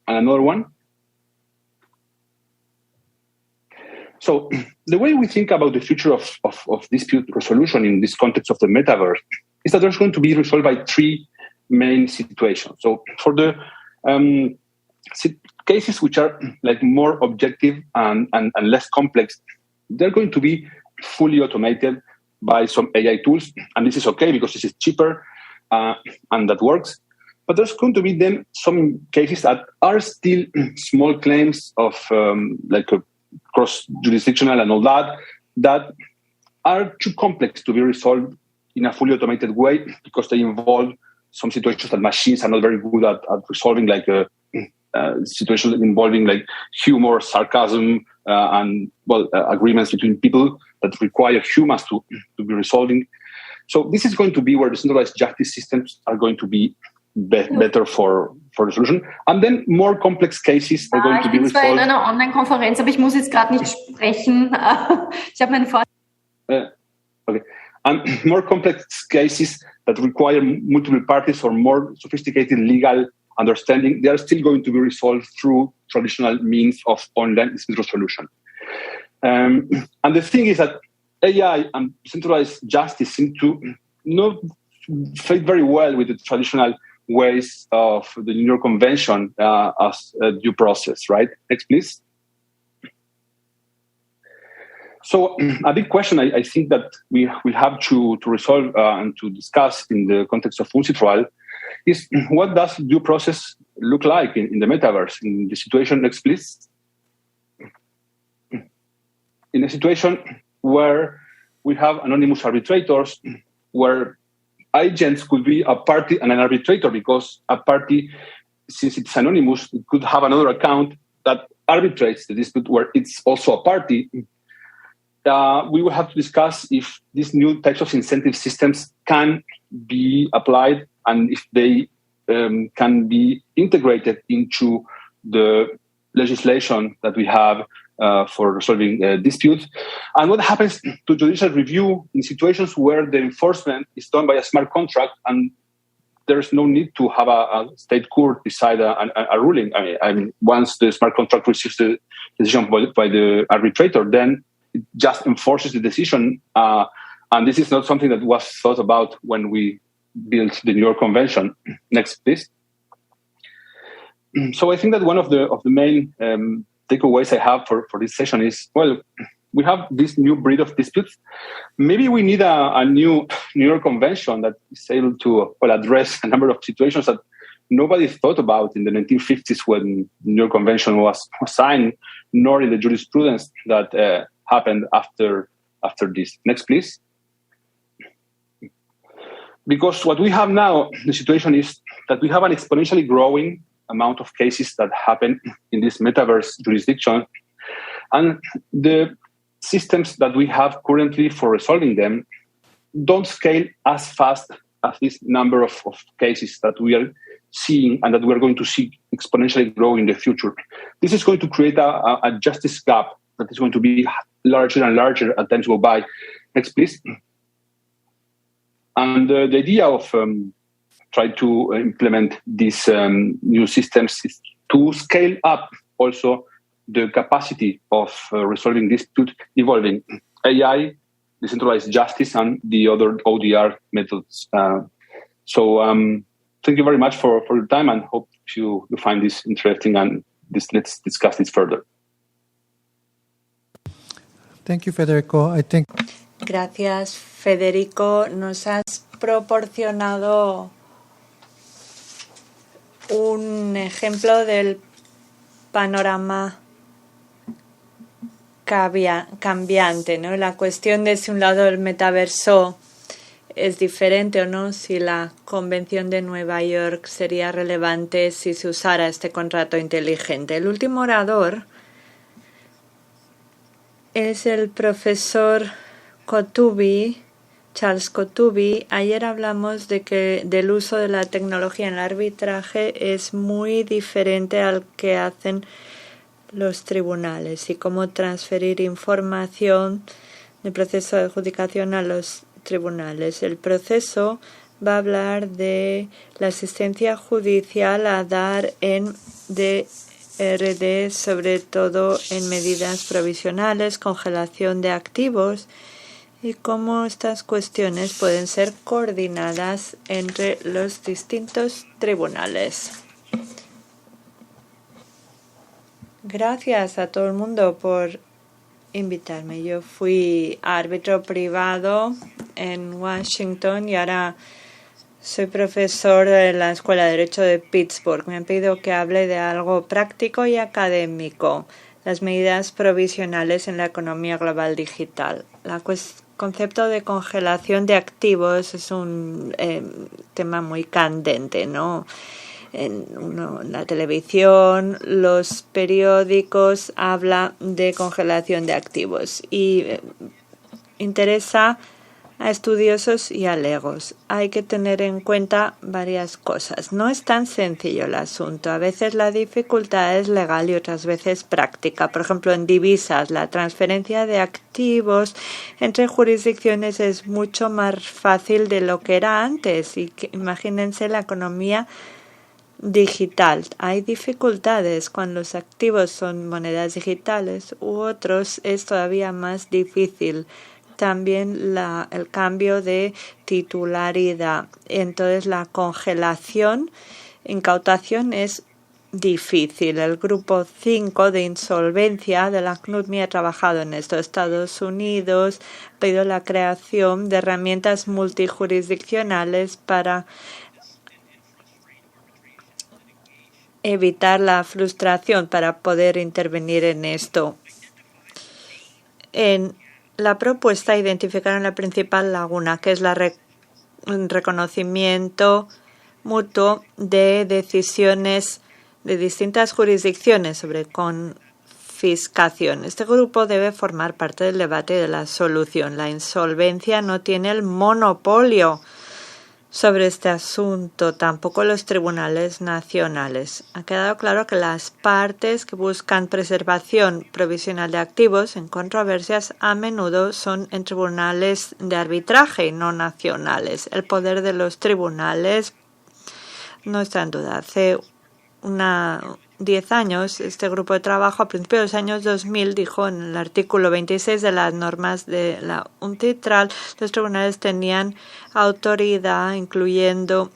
And another one. So the way we think about the future of dispute resolution in this context of the metaverse is that there's going to be resolved by 3 main situations. So for the cases which are more objective and less complex, they're going to be fully automated by some AI tools. And this is okay because this is cheaper and that works. But there's going to be then some cases that are still small claims of cross-jurisdictional and all that are too complex to be resolved in a fully automated way because they involve some situations that machines are not very good at resolving, situations involving humor, sarcasm, and agreements between people that require humans to be resolving. So this is going to be where the centralized justice systems are going to be better for the solution. And then more complex cases are going to be resolved. Ich bin zwar in einer Online-Konferenz, aber ich muss jetzt gerade nicht sprechen. Ich habe meinen Okay. And more complex cases that require multiple parties or more sophisticated legal understanding, they are still going to be resolved through traditional means of online dispute resolution. And the thing is that AI and centralized justice seem to not fit very well with the traditional ways of the New York Convention as a due process, right? Next, please. So a big question I think that we will have to resolve and to discuss in the context of UNCITRAL is what does due process look like in the metaverse? In the situation, next please. In a situation where we have anonymous arbitrators, where agents could be a party and an arbitrator, because a party, since it's anonymous, it could have another account that arbitrates the dispute where it's also a party. We will have to discuss if these new types of incentive systems can be applied and if they can be integrated into the legislation that we have for resolving disputes. And what happens to judicial review in situations where the enforcement is done by a smart contract and there's no need to have a state court decide a ruling. I mean, once the smart contract receives the decision by the arbitrator, then it just enforces the decision. And this is not something that was thought about when we built the New York Convention. Next, please. So I think that one of the main takeaways I have for this session is, well, we have this new breed of disputes. Maybe we need a new New York Convention that is able to address a number of situations that nobody thought about in the 1950s when the New York Convention was signed, nor in the jurisprudence that happened after this. Next, please. Because what we have now, the situation is that we have an exponentially growing amount of cases that happen in this metaverse jurisdiction. And the systems that we have currently for resolving them don't scale as fast as this number of cases that we are seeing and that we're going to see exponentially grow in the future. This is going to create a justice gap that is going to be larger and larger as times go by. Next, please. And the idea of trying to implement these new systems is to scale up also the capacity of resolving dispute, evolving AI, decentralized justice, and the other ODR methods. Thank you very much for your time, and hope you find this interesting, and let's discuss this further. Thank you, Federico. I think. Gracias, Federico. Nos has proporcionado un ejemplo del panorama cambiante, ¿no? La cuestión de si un lado el metaverso es diferente o no, si la Convención de Nueva York sería relevante si se usara este contrato inteligente. El último orador es el profesor Kotubi, Charles Kotubi. Ayer hablamos de que del uso de la tecnología en el arbitraje es muy diferente al que hacen los tribunales y cómo transferir información del proceso de adjudicación a los tribunales. El proceso va a hablar de la asistencia judicial a dar en DRD, sobre todo en medidas provisionales, congelación de activos y cómo estas cuestiones pueden ser coordinadas entre los distintos tribunales. Gracias a todo el mundo por invitarme. Yo fui árbitro privado en Washington y ahora soy profesor de la Escuela de Derecho de Pittsburgh. Me han pedido que hable de algo práctico y académico, las medidas provisionales en la economía global digital. El concepto de congelación de activos es un tema muy candente, ¿no? En la televisión, los periódicos habla de congelación de activos y interesa a estudiosos y a legos. Hay que tener en cuenta varias cosas. No es tan sencillo el asunto. A veces la dificultad es legal y otras veces práctica. Por ejemplo, en divisas, la transferencia de activos entre jurisdicciones es mucho más fácil de lo que era antes. Y imagínense la economía digital. Hay dificultades cuando los activos son monedas digitales u otros es todavía más difícil. También el cambio de titularidad. Entonces la congelación, incautación es difícil. El grupo 5 de insolvencia de la CNUTMI ha trabajado en esto. Estados Unidos ha pedido la creación de herramientas multijurisdiccionales para evitar la frustración, para poder intervenir en esto. En la propuesta identificaron la principal laguna, que es el reconocimiento mutuo de decisiones de distintas jurisdicciones sobre confiscación. Este grupo debe formar parte del debate de la solución. La insolvencia no tiene el monopolio sobre este asunto, tampoco los tribunales nacionales. Ha quedado claro que las partes que buscan preservación provisional de activos en controversias a menudo son en tribunales de arbitraje y no nacionales. El poder de los tribunales no está en duda. Hace 10 años, este grupo de trabajo, a principios de los años 2000, dijo en el artículo 26 de las normas de la UNCITRAL, los tribunales tenían autoridad, incluyendo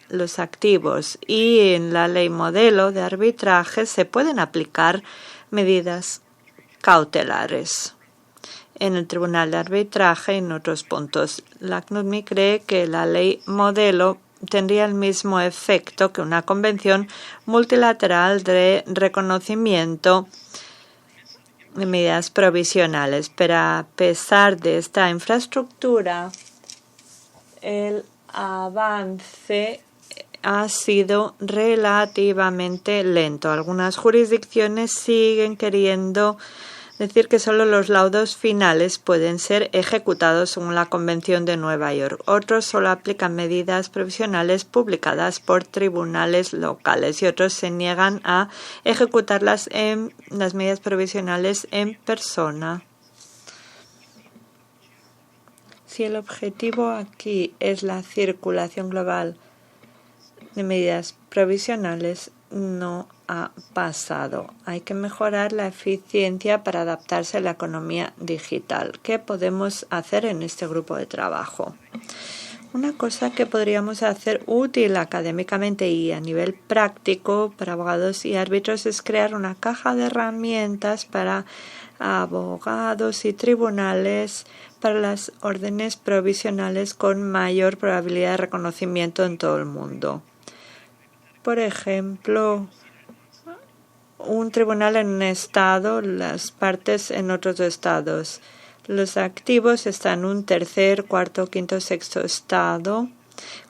los activos, y en la ley modelo de arbitraje se pueden aplicar medidas cautelares. en el Tribunal de Arbitraje y en otros puntos. La CNUDMI cree que la ley modelo tendría el mismo efecto que una convención multilateral de reconocimiento de medidas provisionales, pero a pesar de esta infraestructura, el avance ha sido relativamente lento. Algunas jurisdicciones siguen queriendo decir que solo los laudos finales pueden ser ejecutados según la Convención de Nueva York. Otros solo aplican medidas provisionales publicadas por tribunales locales y otros se niegan a ejecutar las medidas provisionales en persona. Si el objetivo aquí es la circulación global de medidas provisionales, no ha pasado. Hay que mejorar la eficiencia para adaptarse a la economía digital. ¿Qué podemos hacer en este grupo de trabajo? Una cosa que podríamos hacer útil académicamente y a nivel práctico para abogados y árbitros es crear una caja de herramientas para abogados y tribunales para las órdenes provisionales con mayor probabilidad de reconocimiento en todo el mundo. Por ejemplo, un tribunal en un estado, las partes en otros estados. Los activos están en un tercer, cuarto, quinto, sexto estado.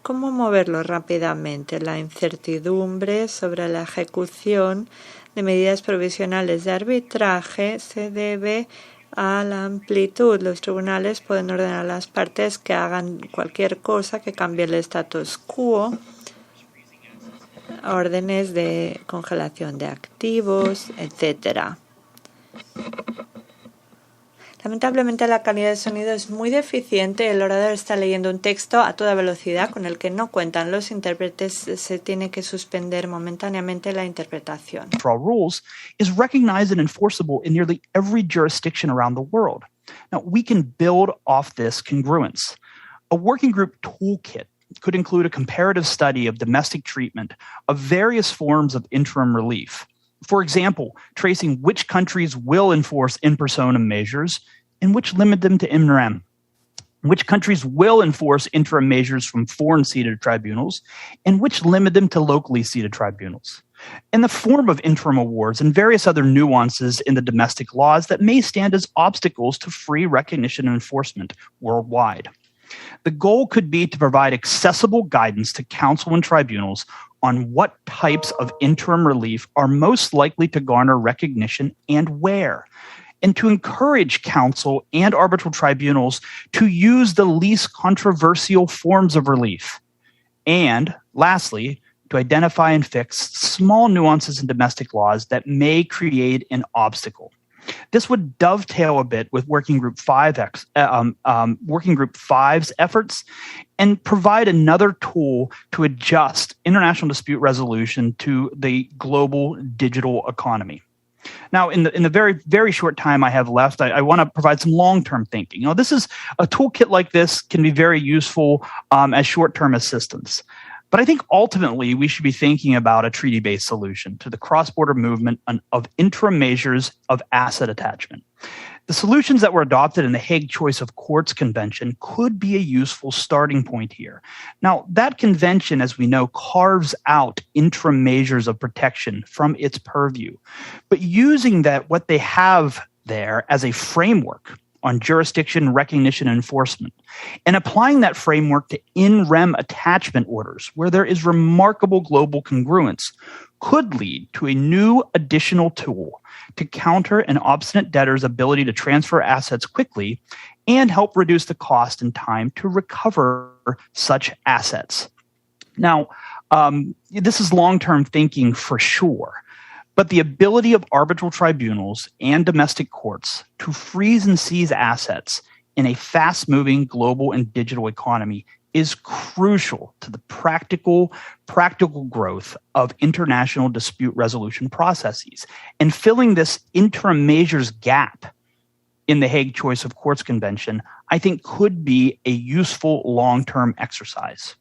¿Cómo moverlo rápidamente? La incertidumbre sobre la ejecución de medidas provisionales de arbitraje se debe a la amplitud. Los tribunales pueden ordenar a las partes que hagan cualquier cosa que cambie el status quo. Órdenes de congelación de activos, etc. Lamentablemente la calidad de sonido es muy deficiente. El orador está leyendo un texto a toda velocidad con el que no cuentan los intérpretes. Se tiene que suspender momentáneamente la interpretación. Rules is recognized and enforceable in nearly every jurisdiction around the world. Now, we can build off this congruence. A working group toolkit could include a comparative study of domestic treatment of various forms of interim relief. For example, tracing which countries will enforce in personam measures and which limit them to in rem, which countries will enforce interim measures from foreign-seated tribunals, and which limit them to locally seated tribunals, and the form of interim awards and various other nuances in the domestic laws that may stand as obstacles to free recognition and enforcement worldwide. The goal could be to provide accessible guidance to counsel and tribunals on what types of interim relief are most likely to garner recognition and where, and to encourage counsel and arbitral tribunals to use the least controversial forms of relief. And lastly, to identify and fix small nuances in domestic laws that may create an obstacle. This would dovetail a bit with Working Group 5's efforts and provide another tool to adjust international dispute resolution to the global digital economy. Now, in the very, very short time I have left, I want to provide some long-term thinking. You know, this is a toolkit like this can be very useful as short-term assistance. But I think ultimately we should be thinking about a treaty-based solution to the cross-border movement of interim measures of asset attachment. The solutions that were adopted in the Hague Choice of Courts Convention could be a useful starting point here. Now, that convention, as we know, carves out interim measures of protection from its purview. But using that, what they have there as a framework on jurisdiction, recognition, and enforcement, and applying that framework to in rem attachment orders, where there is remarkable global congruence, could lead to a new additional tool to counter an obstinate debtor's ability to transfer assets quickly and help reduce the cost and time to recover such assets. Now, this is long-term thinking for sure. But the ability of arbitral tribunals and domestic courts to freeze and seize assets in a fast-moving global and digital economy is crucial to the practical growth of international dispute resolution processes. And filling this interim measures gap in the Hague Choice of Courts Convention, I think could be a useful long-term exercise.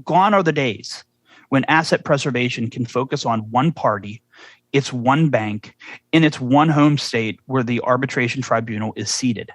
Gone are the days when asset preservation can focus on one party, its one bank, in its one home state where the arbitration tribunal is seated.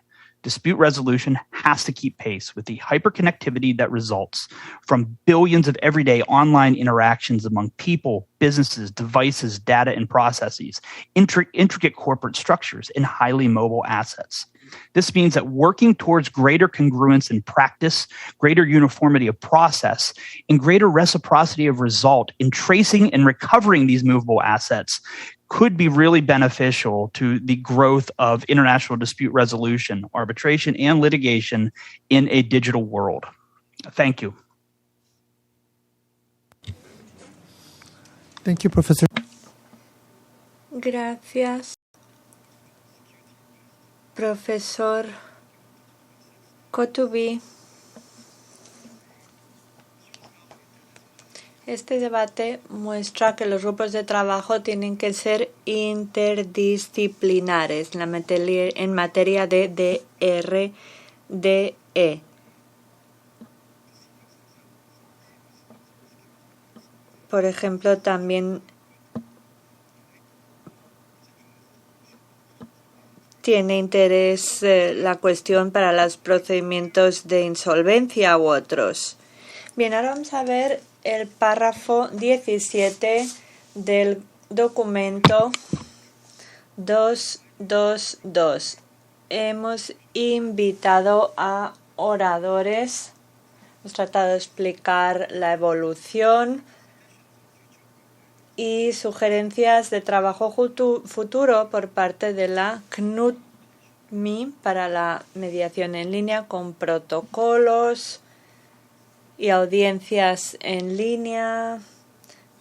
dispute resolution has to keep pace with the hyperconnectivity that results from billions of everyday online interactions among people, businesses, devices, data, and processes, intricate corporate structures, and highly mobile assets. This means that working towards greater congruence in practice, greater uniformity of process, and greater reciprocity of result in tracing and recovering these movable assets could be really beneficial to the growth of international dispute resolution, arbitration, and litigation in a digital world. Thank you. Thank you, Professor. Gracias, profesor Kotubi. Este debate muestra que los grupos de trabajo tienen que ser interdisciplinares en materia de DRDE. Por ejemplo, también tiene interés la cuestión para los procedimientos de insolvencia u otros. Bien, ahora vamos a ver el párrafo 17 del documento 222. Hemos invitado a oradores, hemos tratado de explicar la evolución y sugerencias de trabajo futuro por parte de la CNUTMI para la mediación en línea con protocolos y audiencias en línea,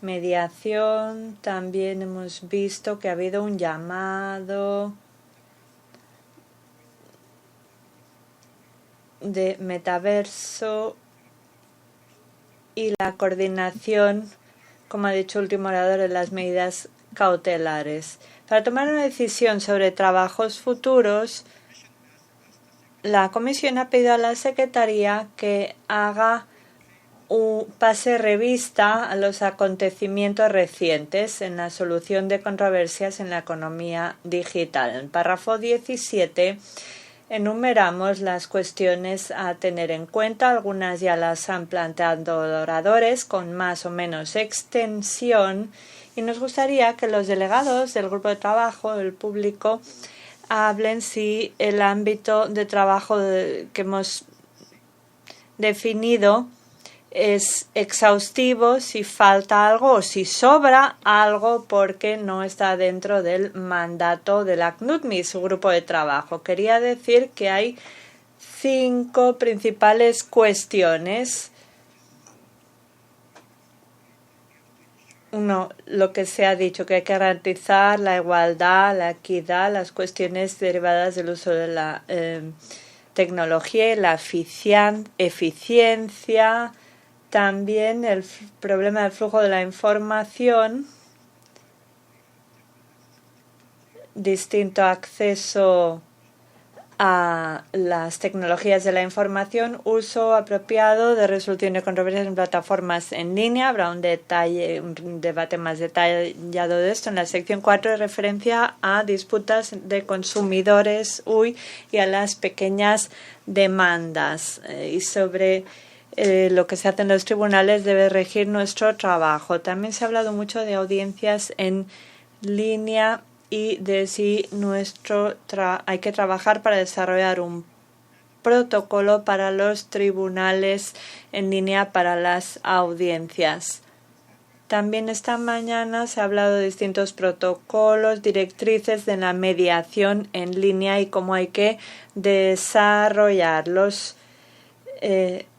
mediación. También hemos visto que ha habido un llamado de metaverso y la coordinación, como ha dicho el último orador, de las medidas cautelares. Para tomar una decisión sobre trabajos futuros, la Comisión ha pedido a la Secretaría que haga pase revista a los acontecimientos recientes en la solución de controversias en la economía digital. En el párrafo 17 enumeramos las cuestiones a tener en cuenta. Algunas ya las han planteado oradores con más o menos extensión y nos gustaría que los delegados del grupo de trabajo, el público, hablen si el ámbito de trabajo que hemos definido es exhaustivo, si falta algo o si sobra algo porque no está dentro del mandato de la CNUTMI, su grupo de trabajo. Quería decir que hay 5 principales cuestiones. Uno, lo que se ha dicho, que hay que garantizar la igualdad, la equidad, las cuestiones derivadas del uso de la tecnología y la eficiencia. También el problema del flujo de la información, distinto acceso a las tecnologías de la información, uso apropiado de resolución de controversias en plataformas en línea. Habrá un debate más detallado de esto en la sección 4 de referencia a disputas de consumidores y a las pequeñas demandas y sobre lo que se hace en los tribunales debe regir nuestro trabajo. También se ha hablado mucho de audiencias en línea y de si hay que trabajar para desarrollar un protocolo para los tribunales en línea para las audiencias. También esta mañana se ha hablado de distintos protocolos, directrices de la mediación en línea y cómo hay que desarrollarlos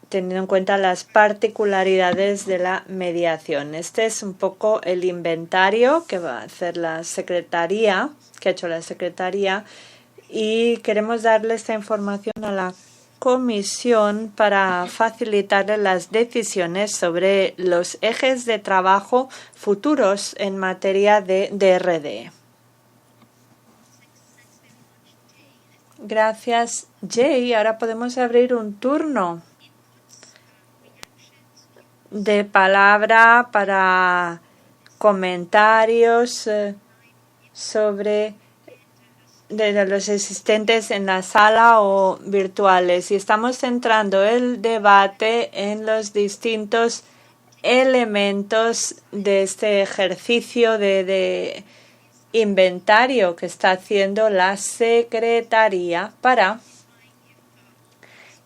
teniendo en cuenta las particularidades de la mediación. Este es un poco el inventario que va a hacer la Secretaría, que ha hecho la Secretaría, y queremos darle esta información a la Comisión para facilitarle las decisiones sobre los ejes de trabajo futuros en materia de DRD. Gracias, Jay. Ahora podemos abrir un turno de palabra para comentarios sobre de los existentes en la sala o virtuales, y estamos centrando el debate en los distintos elementos de este ejercicio de inventario que está haciendo la Secretaría para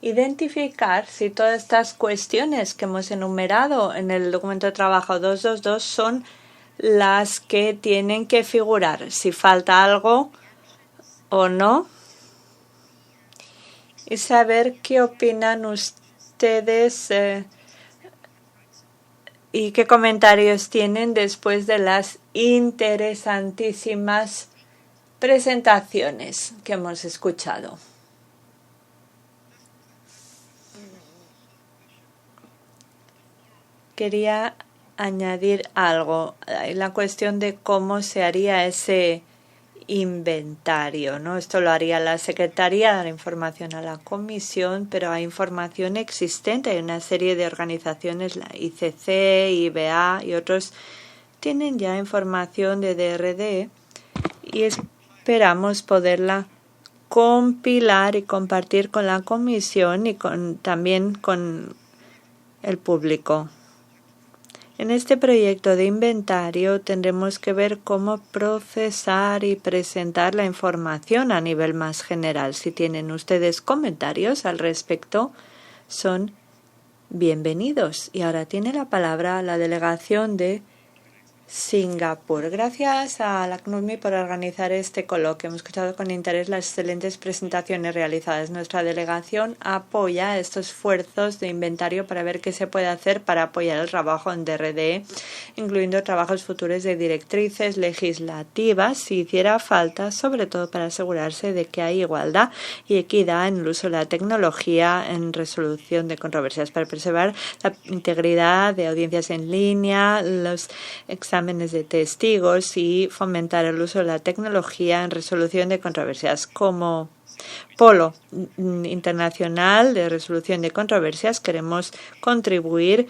identificar si todas estas cuestiones que hemos enumerado en el documento de trabajo 222 son las que tienen que figurar, si falta algo o no, y saber qué opinan ustedes y qué comentarios tienen después de las interesantísimas presentaciones que hemos escuchado. Quería añadir algo, la cuestión de cómo se haría ese inventario, ¿no? Esto lo haría la Secretaría, dar información a la Comisión, pero hay información existente. Hay una serie de organizaciones, la ICC, IBA y otros, tienen ya información de DRD y esperamos poderla compilar y compartir con la Comisión y también con el público. En este proyecto de inventario tendremos que ver cómo procesar y presentar la información a nivel más general. Si tienen ustedes comentarios al respecto, son bienvenidos. Y ahora tiene la palabra la delegación de Singapur. Gracias a la CNUSMI por organizar este coloquio. Hemos escuchado con interés las excelentes presentaciones realizadas. Nuestra delegación apoya estos esfuerzos de inventario para ver qué se puede hacer para apoyar el trabajo en DRD, incluyendo trabajos futuros de directrices legislativas, si hiciera falta, sobre todo para asegurarse de que hay igualdad y equidad en el uso de la tecnología en resolución de controversias, para preservar la integridad de audiencias en línea, los exámenes de testigos y fomentar el uso de la tecnología en resolución de controversias. Como polo internacional de resolución de controversias, queremos contribuir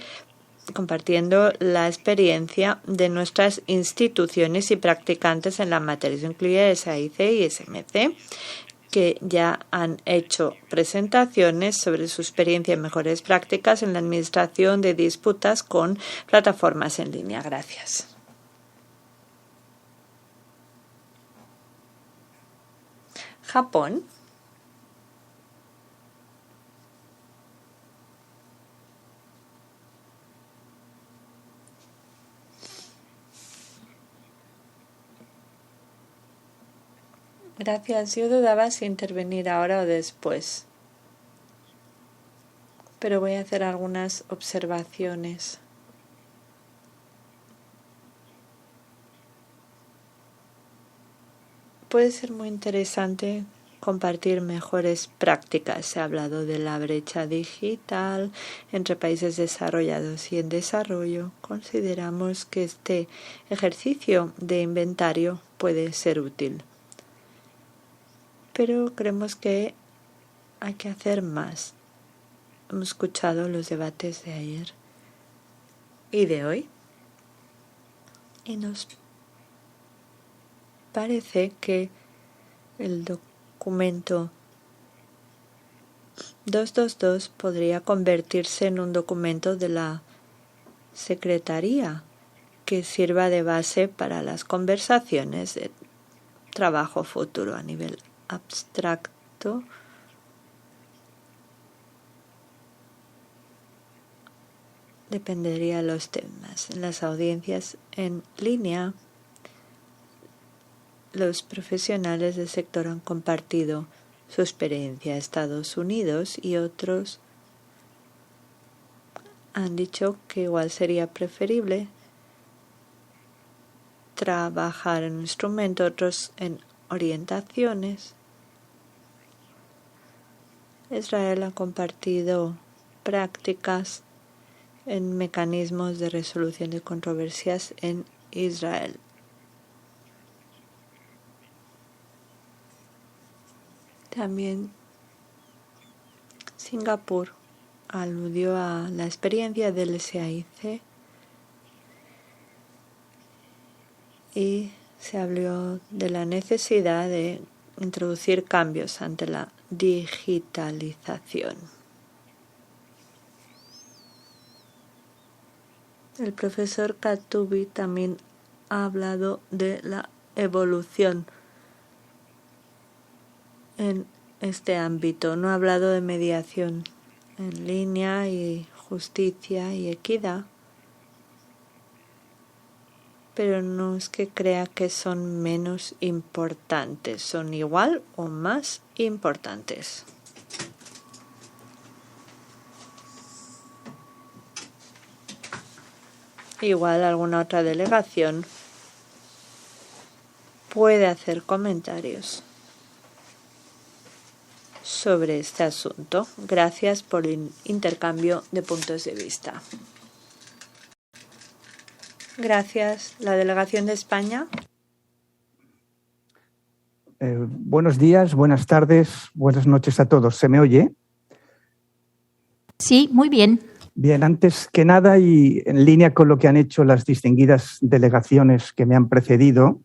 compartiendo la experiencia de nuestras instituciones y practicantes en la materia. Eso incluye SAIC y SMC, que ya han hecho presentaciones sobre su experiencia y mejores prácticas en la administración de disputas con plataformas en línea. Gracias. Japón. Gracias. Yo dudaba si intervenir ahora o después, pero voy a hacer algunas observaciones. Puede ser muy interesante compartir mejores prácticas. Se ha hablado de la brecha digital entre países desarrollados y en desarrollo. Consideramos que este ejercicio de inventario puede ser útil, pero creemos que hay que hacer más. Hemos escuchado los debates de ayer y de hoy y nos parece que el documento 222 podría convertirse en un documento de la Secretaría que sirva de base para las conversaciones de trabajo futuro a nivel abstracto. Dependería de los temas. En las audiencias en línea, los profesionales del sector han compartido su experiencia. Estados Unidos y otros han dicho que igual sería preferible trabajar en un instrumento, otros en orientaciones. Israel ha compartido prácticas en mecanismos de resolución de controversias en Israel. También Singapur aludió a la experiencia del SAIC y se habló de la necesidad de introducir cambios ante la digitalización. El profesor Katubi también ha hablado de la evolución en este ámbito. No ha hablado de mediación en línea y justicia y equidad, pero no es que crea que son menos importantes, son igual o más importantes. Igual alguna otra delegación puede hacer comentarios sobre este asunto. Gracias por el intercambio de puntos de vista. Gracias. La delegación de España. Buenos días, buenas tardes, buenas noches a todos. ¿Se me oye? Sí, muy bien. Bien, antes que nada y en línea con lo que han hecho las distinguidas delegaciones que me han precedido,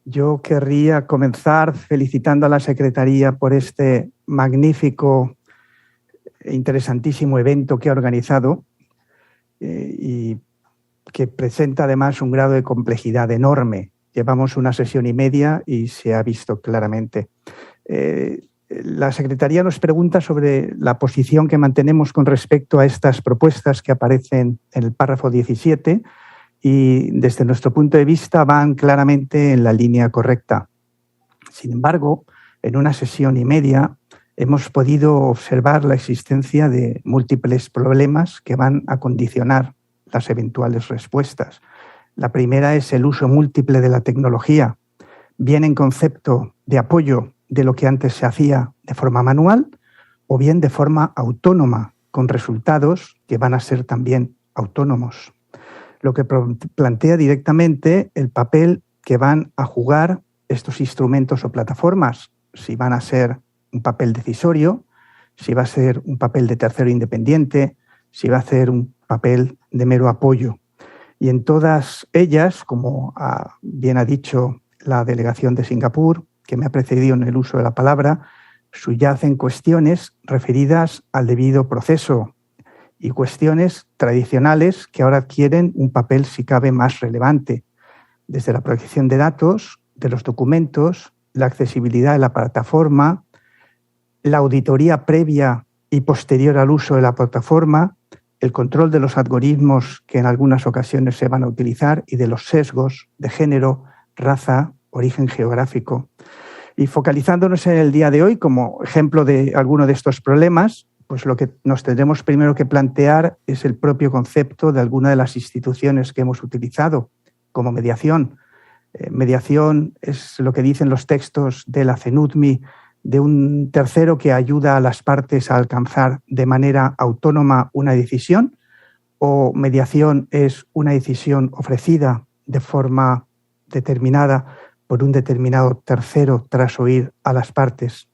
yo querría comenzar felicitando a la Secretaría por este magnífico e interesantísimo evento que ha organizado y que presenta además un grado de complejidad enorme. Llevamos una sesión y media y se ha visto claramente. La Secretaría nos pregunta sobre la posición que mantenemos con respecto a estas propuestas que aparecen en el párrafo 17 y desde nuestro punto de vista van claramente en la línea correcta. Sin embargo, en una sesión y media hemos podido observar la existencia de múltiples problemas que van a condicionar las eventuales respuestas. La primera es el uso múltiple de la tecnología, bien en concepto de apoyo de lo que antes se hacía de forma manual o bien de forma autónoma, con resultados que van a ser también autónomos. Lo que plantea directamente el papel que van a jugar estos instrumentos o plataformas, si van a ser un papel decisorio, si va a ser un papel de tercero independiente, si va a ser un papel de mero apoyo. Y en todas ellas, como bien ha dicho la delegación de Singapur, que me ha precedido en el uso de la palabra, subyacen cuestiones referidas al debido proceso y cuestiones tradicionales que ahora adquieren un papel, si cabe, más relevante, desde la protección de datos, de los documentos, la accesibilidad de la plataforma, la auditoría previa y posterior al uso de la plataforma, el control de los algoritmos que en algunas ocasiones se van a utilizar y de los sesgos de género, raza, origen geográfico. Y focalizándonos en el día de hoy como ejemplo de alguno de estos problemas, pues lo que nos tendremos primero que plantear es el propio concepto de alguna de las instituciones que hemos utilizado como mediación. Mediación es lo que dicen los textos de la CENUDMI, de un tercero que ayuda a las partes a alcanzar de manera autónoma una decisión, o mediación es una decisión ofrecida de forma determinada por un determinado tercero tras oír a las partes.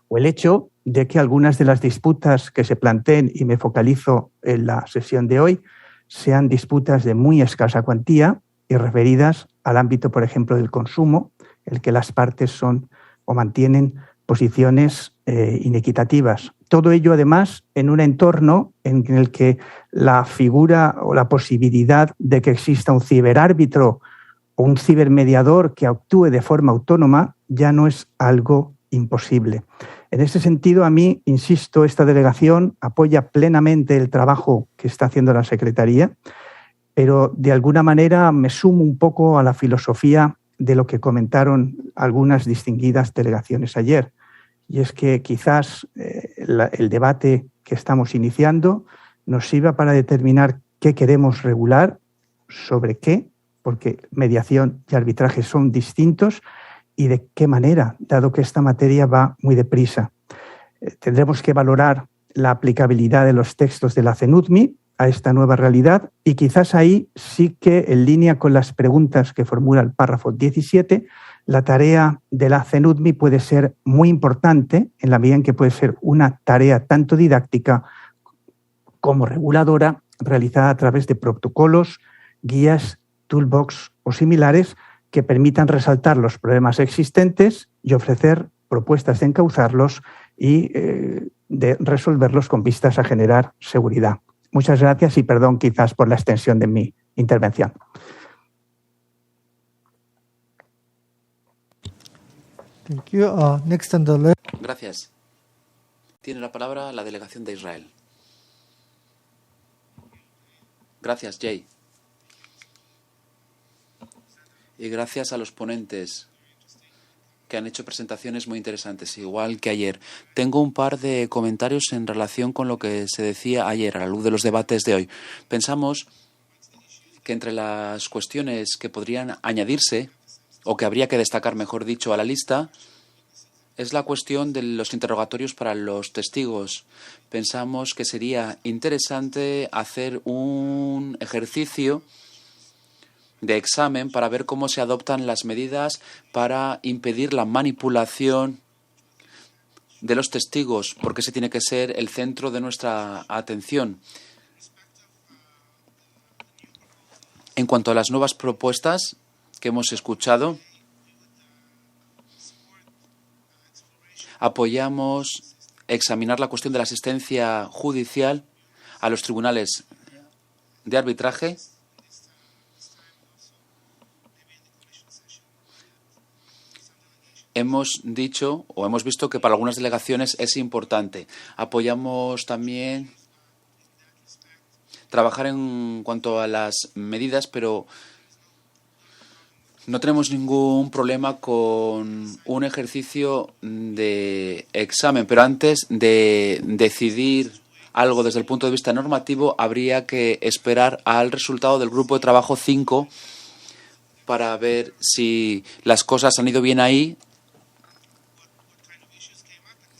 O el hecho de que algunas de las disputas que se planteen, y me focalizo en la sesión de hoy, sean disputas de muy escasa cuantía y referidas al ámbito, por ejemplo, del consumo, el que las partes son o mantienen posiciones inequitativas. Todo ello, además, en un entorno en el que la figura o la posibilidad de que exista un ciberárbitro o un cibermediador que actúe de forma autónoma ya no es algo imposible. En ese sentido, a mí, insisto, esta delegación apoya plenamente el trabajo que está haciendo la Secretaría, pero de alguna manera me sumo un poco a la filosofía de lo que comentaron algunas distinguidas delegaciones ayer. Y es que quizás el debate que estamos iniciando nos sirva para determinar qué queremos regular, sobre qué, porque mediación y arbitraje son distintos, y de qué manera, dado que esta materia va muy deprisa. Tendremos que valorar la aplicabilidad de los textos de la CENUDMI a esta nueva realidad y quizás ahí sí que, en línea con las preguntas que formula el párrafo 17, la tarea de la CENUDMI puede ser muy importante en la medida en que puede ser una tarea tanto didáctica como reguladora realizada a través de protocolos, guías, toolbox o similares que permitan resaltar los problemas existentes y ofrecer propuestas de encauzarlos y de resolverlos con vistas a generar seguridad. Muchas gracias y perdón quizás por la extensión de mi intervención. Thank you. Next on the list. Gracias. Tiene la palabra la delegación de Israel. Gracias, Jay. Y gracias a los ponentes que han hecho presentaciones muy interesantes, igual que ayer. Tengo un par de comentarios en relación con lo que se decía ayer, a la luz de los debates de hoy. Pensamos que entre las cuestiones que podrían añadirse, o que habría que destacar, mejor dicho, a la lista, es la cuestión de los interrogatorios para los testigos. Pensamos que sería interesante hacer un ejercicio de examen para ver cómo se adoptan las medidas para impedir la manipulación de los testigos, porque ese tiene que ser el centro de nuestra atención. En cuanto a las nuevas propuestas que hemos escuchado, apoyamos examinar la cuestión de la asistencia judicial a los tribunales de arbitraje. Hemos dicho o hemos visto que para algunas delegaciones es importante. Apoyamos también trabajar en cuanto a las medidas, pero no tenemos ningún problema con un ejercicio de examen. Pero antes de decidir algo desde el punto de vista normativo, habría que esperar al resultado del grupo de trabajo 5 para ver si las cosas han ido bien ahí,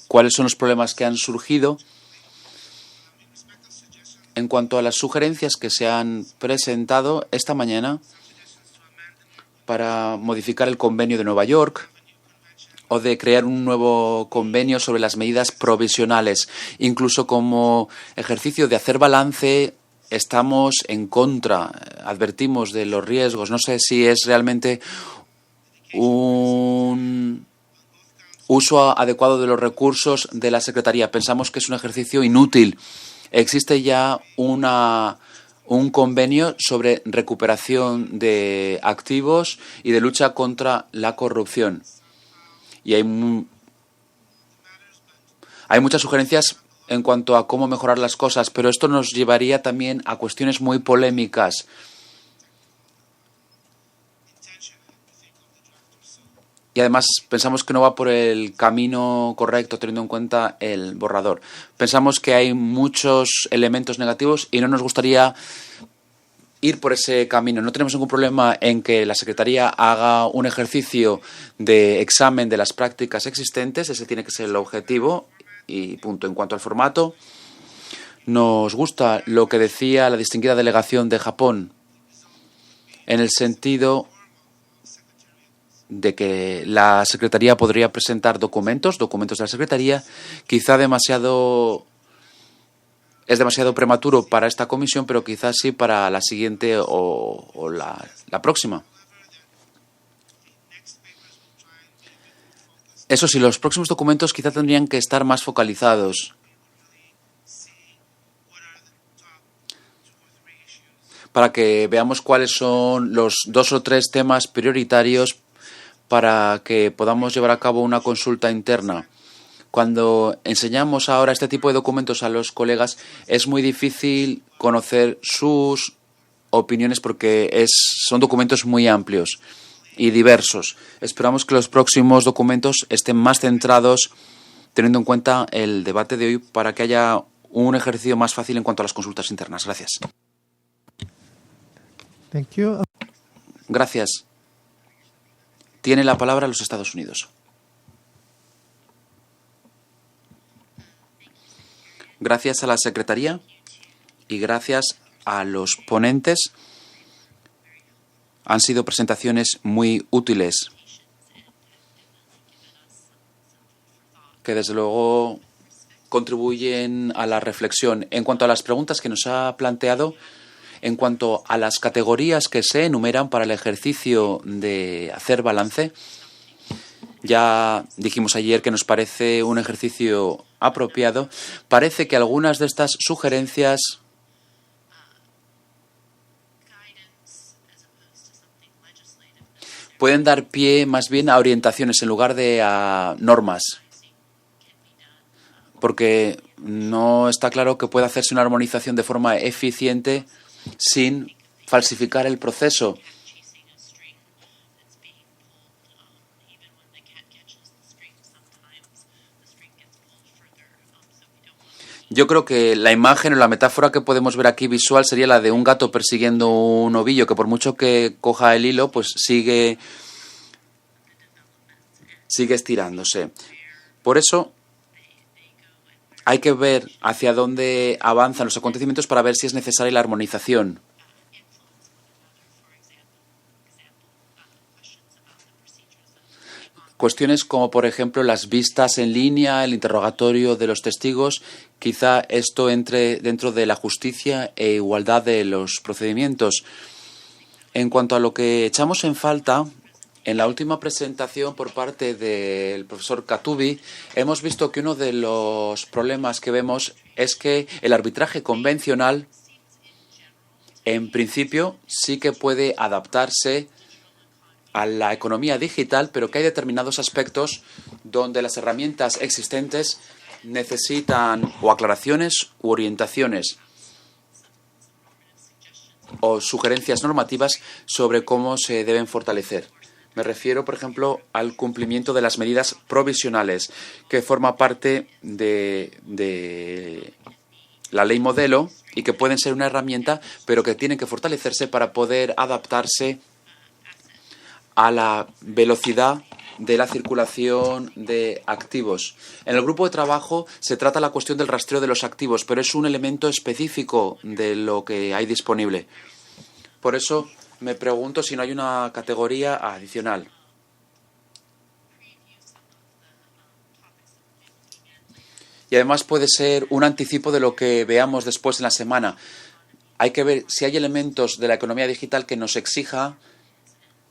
cuáles son los problemas que han surgido. En cuanto a las sugerencias que se han presentado esta mañana para modificar el convenio de Nueva York o de crear un nuevo convenio sobre las medidas provisionales, incluso como ejercicio de hacer balance, estamos en contra, advertimos de los riesgos. No sé si es realmente un uso adecuado de los recursos de la Secretaría. Pensamos que es un ejercicio inútil. Existe ya un convenio sobre recuperación de activos y de lucha contra la corrupción. Y hay muchas sugerencias en cuanto a cómo mejorar las cosas, pero esto nos llevaría también a cuestiones muy polémicas. Y además pensamos que no va por el camino correcto, teniendo en cuenta el borrador. Pensamos que hay muchos elementos negativos y no nos gustaría ir por ese camino. No tenemos ningún problema en que la Secretaría haga un ejercicio de examen de las prácticas existentes. Ese tiene que ser el objetivo y punto. En cuanto al formato, nos gusta lo que decía la distinguida delegación de Japón, en el sentido de que la Secretaría podría presentar documentos de la Secretaría, quizá es demasiado prematuro para esta comisión, pero quizás sí para la siguiente o la próxima. Eso sí, los próximos documentos quizá tendrían que estar más focalizados para que veamos cuáles son los 2 o 3 temas prioritarios para que podamos llevar a cabo una consulta interna. Cuando enseñamos ahora este tipo de documentos a los colegas, es muy difícil conocer sus opiniones porque son documentos muy amplios y diversos. Esperamos que los próximos documentos estén más centrados, teniendo en cuenta el debate de hoy, para que haya un ejercicio más fácil en cuanto a las consultas internas. Gracias. Thank you. Gracias. Tiene la palabra los Estados Unidos. Gracias a la Secretaría y gracias a los ponentes. Han sido presentaciones muy útiles que desde luego contribuyen a la reflexión. En cuanto a las preguntas que nos ha planteado, En cuanto a las categorías que se enumeran para el ejercicio de hacer balance, ya dijimos ayer que nos parece un ejercicio apropiado. Parece que algunas de estas sugerencias pueden dar pie más bien a orientaciones en lugar de a normas, porque no está claro que pueda hacerse una armonización de forma eficiente sin falsificar el proceso. Yo creo que la imagen o la metáfora que podemos ver aquí visual sería la de un gato persiguiendo un ovillo que por mucho que coja el hilo, pues sigue estirándose. Por eso hay que ver hacia dónde avanzan los acontecimientos para ver si es necesaria la armonización. Cuestiones como, por ejemplo, las vistas en línea, el interrogatorio de los testigos, quizá esto entre dentro de la justicia e igualdad de los procedimientos. En cuanto a lo que echamos en falta, en la última presentación por parte del profesor Katubi, hemos visto que uno de los problemas que vemos es que el arbitraje convencional, en principio, sí que puede adaptarse a la economía digital, pero que hay determinados aspectos donde las herramientas existentes necesitan o aclaraciones u orientaciones o sugerencias normativas sobre cómo se deben fortalecer. Me refiero, por ejemplo, al cumplimiento de las medidas provisionales, que forma parte de la ley modelo y que pueden ser una herramienta, pero que tienen que fortalecerse para poder adaptarse a la velocidad de la circulación de activos. En el grupo de trabajo se trata la cuestión del rastreo de los activos, pero es un elemento específico de lo que hay disponible. Por eso me pregunto si no hay una categoría adicional. Y además puede ser un anticipo de lo que veamos después en la semana. Hay que ver si hay elementos de la economía digital que nos exija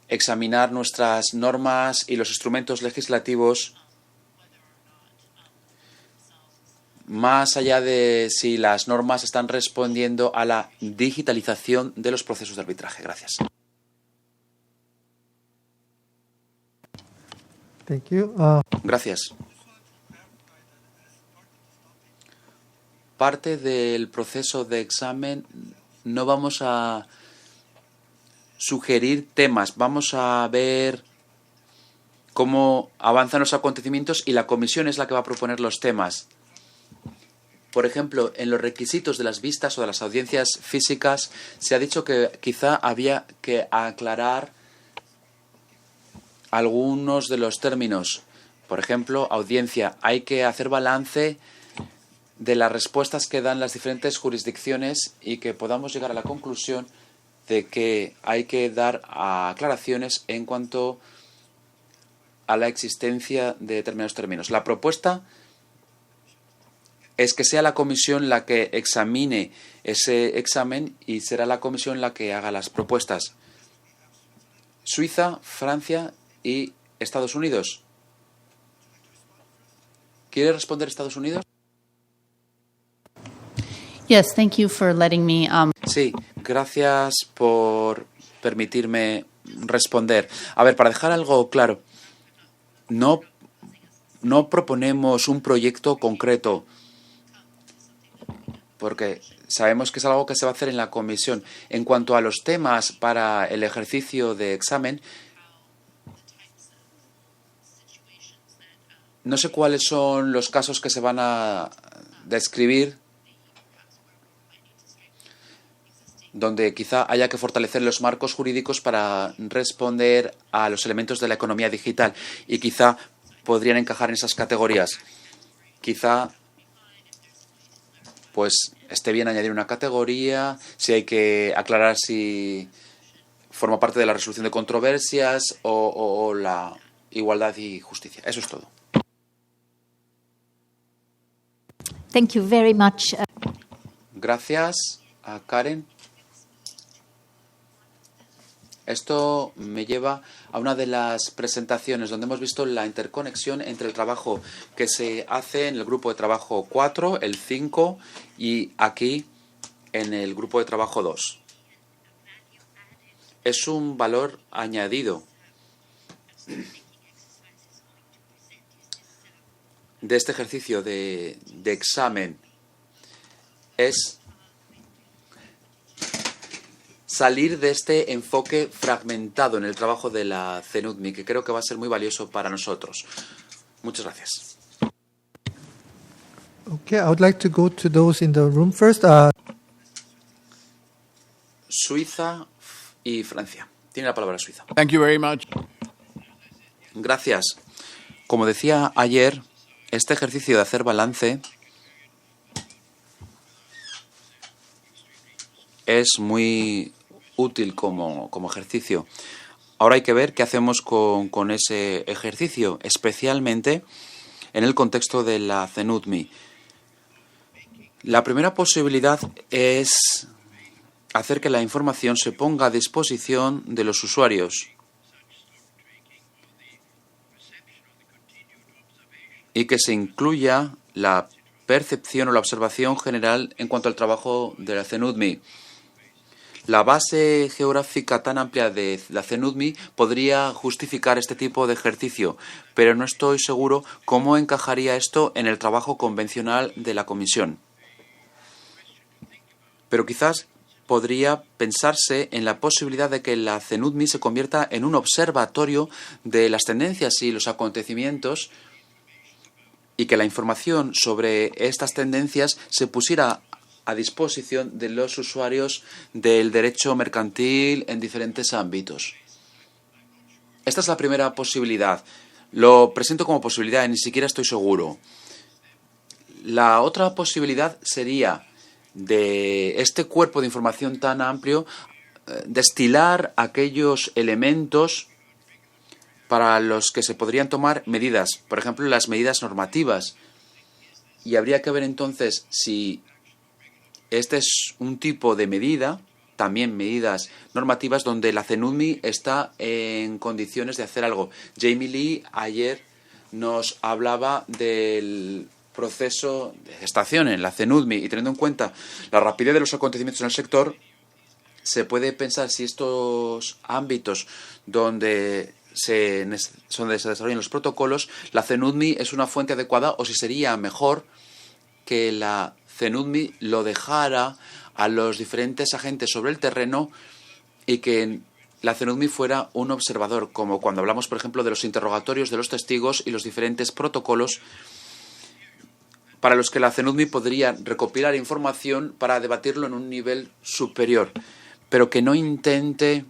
examinar nuestras normas y los instrumentos legislativos más allá de si las normas están respondiendo a la digitalización de los procesos de arbitraje. Gracias. Thank you. Gracias. Parte del proceso de examen no vamos a sugerir temas, vamos a ver cómo avanzan los acontecimientos y la comisión es la que va a proponer los temas. Por ejemplo, en los requisitos de las vistas o de las audiencias físicas se ha dicho que quizá había que aclarar algunos de los términos. Por ejemplo, audiencia, hay que hacer balance de las respuestas que dan las diferentes jurisdicciones y que podamos llegar a la conclusión de que hay que dar aclaraciones en cuanto a la existencia de determinados términos. La propuesta es que sea la comisión la que examine ese examen y será la comisión la que haga las propuestas. Suiza, Francia y Estados Unidos. ¿Quiere responder Estados Unidos? Yes, thank you for letting me. Sí, gracias por permitirme responder. A ver, para dejar algo claro, no proponemos un proyecto concreto, porque sabemos que es algo que se va a hacer en la comisión. En cuanto a los temas para el ejercicio de examen, no sé cuáles son los casos que se van a describir donde quizá haya que fortalecer los marcos jurídicos para responder a los elementos de la economía digital y quizá podrían encajar en esas categorías. Quizá pues esté bien añadir una categoría, si hay que aclarar si forma parte de la resolución de controversias o la igualdad y justicia. Eso es todo. Thank you very much. Gracias a Karen. Esto me lleva a una de las presentaciones donde hemos visto la interconexión entre el trabajo que se hace en el grupo de trabajo 4, el 5 y aquí en el grupo de trabajo 2. Es un valor añadido de este ejercicio de examen. Es salir de este enfoque fragmentado en el trabajo de la CNUDMI, que creo que va a ser muy valioso para nosotros. Muchas gracias. Okay, I would like to go to those in the room first. Suiza y Francia. Tiene la palabra Suiza. Thank you very much. Gracias. Como decía ayer, este ejercicio de hacer balance es muy útil como ejercicio. Ahora hay que ver qué hacemos con ese ejercicio, especialmente en el contexto de la CNUDMI. La primera posibilidad es hacer que la información se ponga a disposición de los usuarios y que se incluya la percepción o la observación general en cuanto al trabajo de la CNUDMI. La base geográfica tan amplia de la CNUDMI podría justificar este tipo de ejercicio, pero no estoy seguro cómo encajaría esto en el trabajo convencional de la Comisión. Pero quizás podría pensarse en la posibilidad de que la CNUDMI se convierta en un observatorio de las tendencias y los acontecimientos y que la información sobre estas tendencias se pusiera a disposición de los usuarios del derecho mercantil en diferentes ámbitos. Esta es la primera posibilidad. Lo presento como posibilidad y ni siquiera estoy seguro. La otra posibilidad sería de este cuerpo de información tan amplio destilar aquellos elementos para los que se podrían tomar medidas, por ejemplo, las medidas normativas. Y habría que ver entonces si este es un tipo de medida, también medidas normativas, donde la CNUDMI está en condiciones de hacer algo. Jamie Lee ayer nos hablaba del proceso de gestación en la CNUDMI y teniendo en cuenta la rapidez de los acontecimientos en el sector, se puede pensar si estos ámbitos donde se desarrollan los protocolos, la CNUDMI es una fuente adecuada o si sería mejor que la CNUDMI lo dejara a los diferentes agentes sobre el terreno y que la CNUDMI fuera un observador, como cuando hablamos, por ejemplo, de los interrogatorios de los testigos y los diferentes protocolos para los que la CNUDMI podría recopilar información para debatirlo en un nivel superior, pero que no intente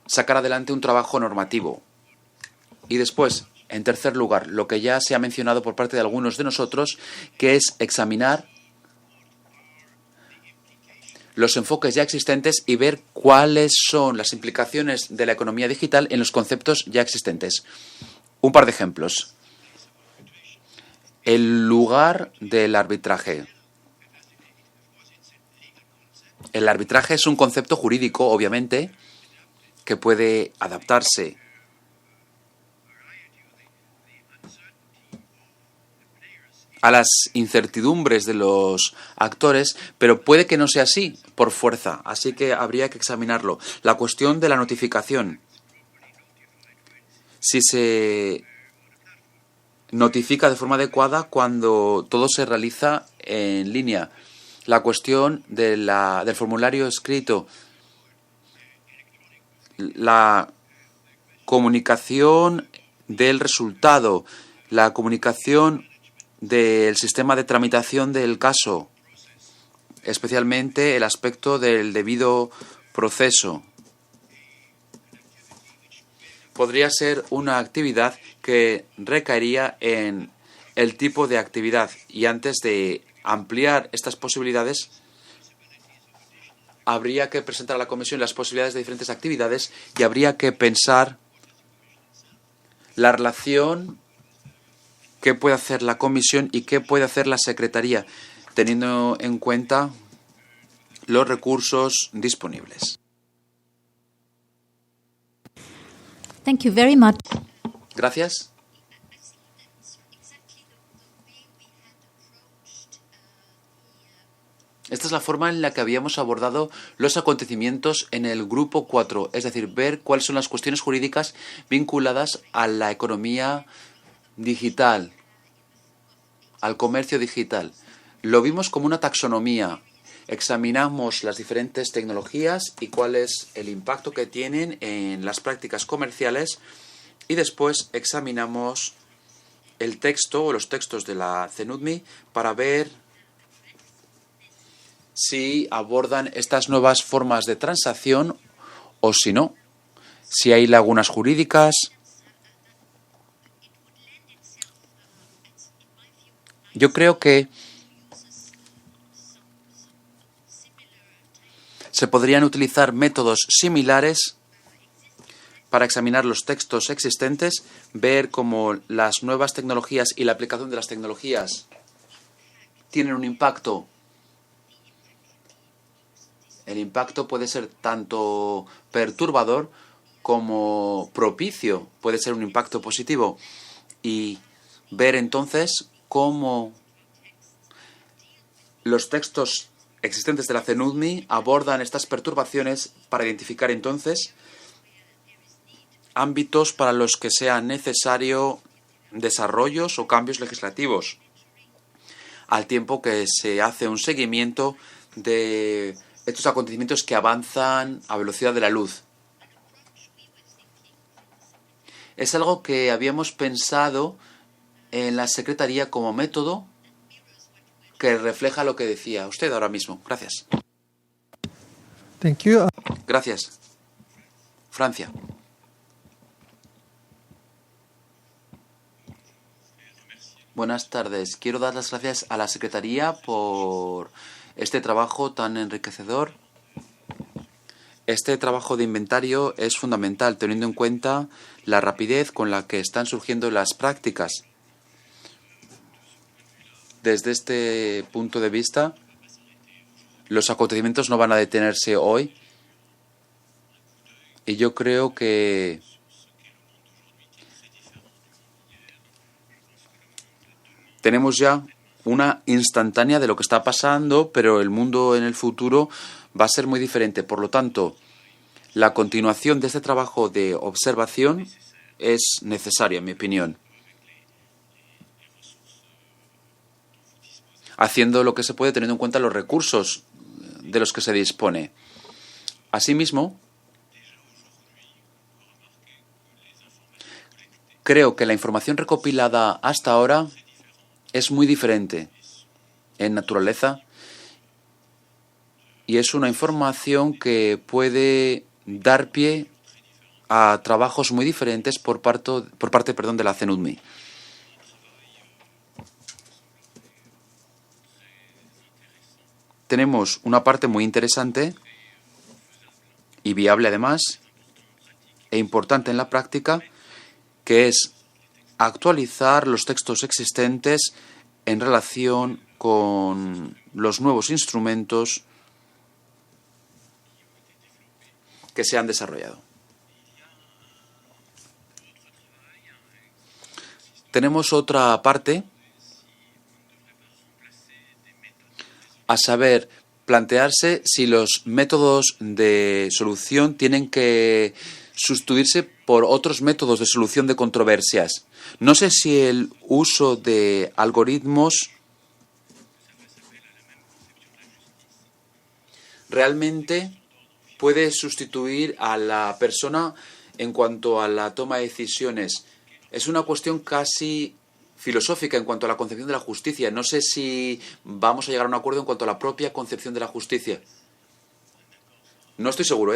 sacar adelante un trabajo normativo. Y después, en tercer lugar, lo que ya se ha mencionado por parte de algunos de nosotros, que es examinar los enfoques ya existentes y ver cuáles son las implicaciones de la economía digital en los conceptos ya existentes. Un par de ejemplos. El lugar del arbitraje. El arbitraje es un concepto jurídico, obviamente, que puede adaptarse a las incertidumbres de los actores, pero puede que no sea así por fuerza, así que habría que examinarlo. La cuestión de la notificación. Si se notifica de forma adecuada cuando todo se realiza en línea. La cuestión de del formulario escrito. La comunicación del resultado. La comunicación del sistema de tramitación del caso, especialmente el aspecto del debido proceso. Podría ser una actividad que recaería en el tipo de actividad y antes de ampliar estas posibilidades habría que presentar a la Comisión las posibilidades de diferentes actividades y habría que pensar la relación qué puede hacer la Comisión y qué puede hacer la Secretaría, teniendo en cuenta los recursos disponibles. Thank you very much. Gracias. Esta es la forma en la que habíamos abordado los acontecimientos en el grupo 4, es decir, ver cuáles son las cuestiones jurídicas vinculadas a la economía digital, al comercio digital. Lo vimos como una taxonomía. Examinamos las diferentes tecnologías y cuál es el impacto que tienen en las prácticas comerciales y después examinamos el texto o los textos de la CNUDMI para ver si abordan estas nuevas formas de transacción o si no, si hay lagunas jurídicas. Yo creo que se podrían utilizar métodos similares para examinar los textos existentes, ver cómo las nuevas tecnologías y la aplicación de las tecnologías tienen un impacto. El impacto puede ser tanto perturbador como propicio, puede ser un impacto positivo. Y ver entonces cómo los textos existentes de la CNUDMI abordan estas perturbaciones para identificar entonces ámbitos para los que sea necesario desarrollos o cambios legislativos, al tiempo que se hace un seguimiento de estos acontecimientos que avanzan a velocidad de la luz. Es algo que habíamos pensado en la Secretaría como método que refleja lo que decía usted ahora mismo. Gracias. Thank you. Gracias. Francia. Buenas tardes. Quiero dar las gracias a la Secretaría por este trabajo tan enriquecedor. Este trabajo de inventario es fundamental, teniendo en cuenta la rapidez con la que están surgiendo las prácticas. Desde este punto de vista, los acontecimientos no van a detenerse hoy. Y yo creo que tenemos ya una instantánea de lo que está pasando, pero el mundo en el futuro va a ser muy diferente. Por lo tanto, la continuación de este trabajo de observación es necesaria, en mi opinión. Haciendo lo que se puede teniendo en cuenta los recursos de los que se dispone. Asimismo, creo que la información recopilada hasta ahora es muy diferente en naturaleza y es una información que puede dar pie a trabajos muy diferentes por parte de la CNUDMI. Tenemos una parte muy interesante y viable además e importante en la práctica, que es actualizar los textos existentes en relación con los nuevos instrumentos que se han desarrollado. Tenemos otra parte, a saber, plantearse si los métodos de solución tienen que sustituirse por otros métodos de solución de controversias. No sé si el uso de algoritmos realmente puede sustituir a la persona en cuanto a la toma de decisiones. Es una cuestión casi filosófica en cuanto a la concepción de la justicia. No sé si vamos a llegar a un acuerdo en cuanto a la propia concepción de la justicia. No estoy seguro,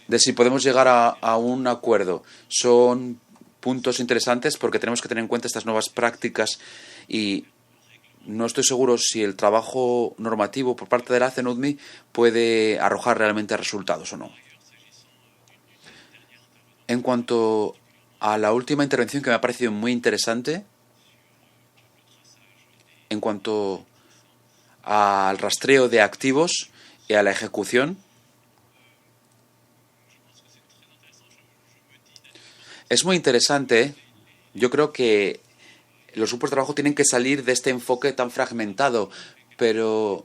de si podemos llegar a un acuerdo. Son puntos interesantes porque tenemos que tener en cuenta estas nuevas prácticas y no estoy seguro si el trabajo normativo por parte de la CNUDMI puede arrojar realmente resultados o no. En cuanto a la última intervención, que me ha parecido muy interesante, en cuanto al rastreo de activos y a la ejecución, Es muy interesante. Yo creo que los grupos de trabajo tienen que salir de este enfoque tan fragmentado, pero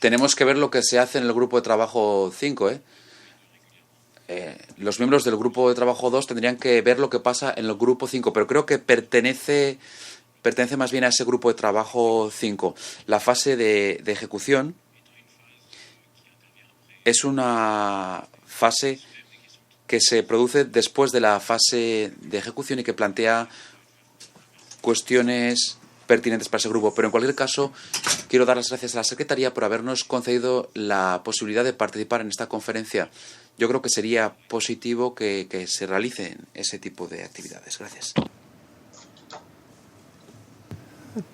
tenemos que ver lo que se hace en el grupo de trabajo 5, los miembros del grupo de trabajo 2 tendrían que ver lo que pasa en el grupo 5, pero creo que pertenece más bien a ese grupo de trabajo 5. La fase de ejecución es una fase que se produce después de la fase de ejecución y que plantea cuestiones pertinentes para ese grupo. Pero en cualquier caso, quiero dar las gracias a la Secretaría por habernos concedido la posibilidad de participar en esta conferencia. Yo creo que sería positivo que se realicen ese tipo de actividades. Gracias.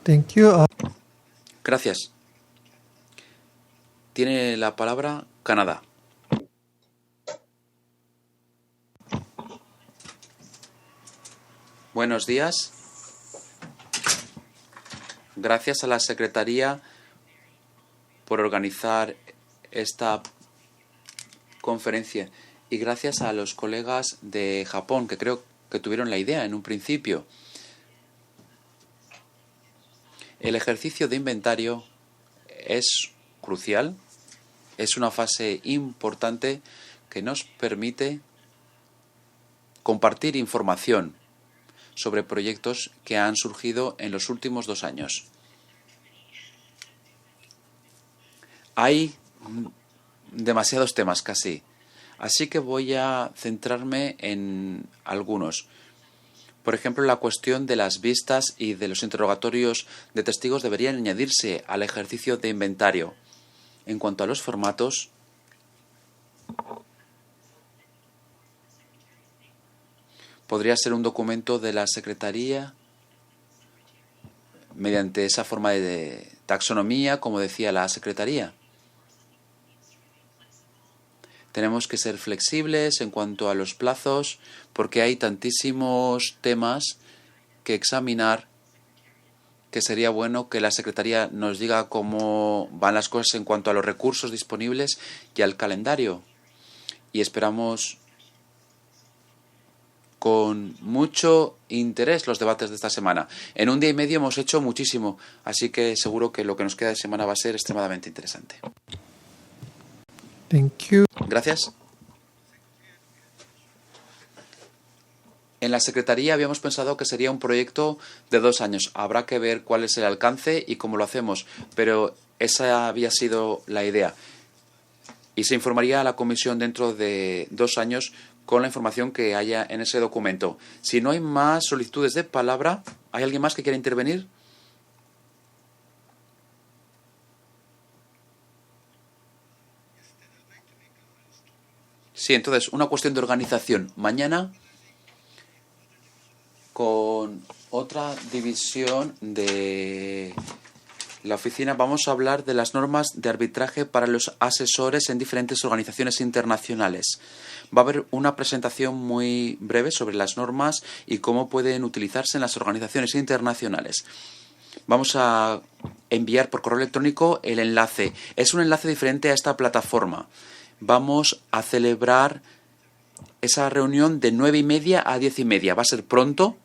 Thank you. Gracias. Tiene la palabra Canadá. Buenos días. Gracias a la Secretaría por organizar esta conferencia y gracias a los colegas de Japón que creo que tuvieron la idea en un principio. El ejercicio de inventario es crucial, es una fase importante que nos permite compartir información sobre proyectos que han surgido en los últimos 2 años. Hay demasiados temas casi, así que voy a centrarme en algunos. Por ejemplo, la cuestión de las vistas y de los interrogatorios de testigos deberían añadirse al ejercicio de inventario. En cuanto a los formatos, podría ser un documento de la Secretaría mediante esa forma de taxonomía, como decía la Secretaría. Tenemos que ser flexibles en cuanto a los plazos, porque hay tantísimos temas que examinar que sería bueno que la Secretaría nos diga cómo van las cosas en cuanto a los recursos disponibles y al calendario. Y esperamos con mucho interés los debates de esta semana. En un día y medio hemos hecho muchísimo, así que seguro que lo que nos queda de semana va a ser extremadamente interesante. Thank you. Gracias. En la Secretaría habíamos pensado que sería un proyecto de 2 años. Habrá que ver cuál es el alcance y cómo lo hacemos, pero esa había sido la idea. Y se informaría a la Comisión dentro de 2 años con la información que haya en ese documento. Si no hay más solicitudes de palabra, ¿hay alguien más que quiera intervenir? Sí, entonces, una cuestión de organización. Mañana, con otra división de la oficina, vamos a hablar de las normas de arbitraje para los asesores en diferentes organizaciones internacionales. Va a haber una presentación muy breve sobre las normas y cómo pueden utilizarse en las organizaciones internacionales. Vamos a enviar por correo electrónico el enlace. Es un enlace diferente a esta plataforma. Vamos a celebrar esa reunión de 9:30 a 10:30. Va a ser pronto,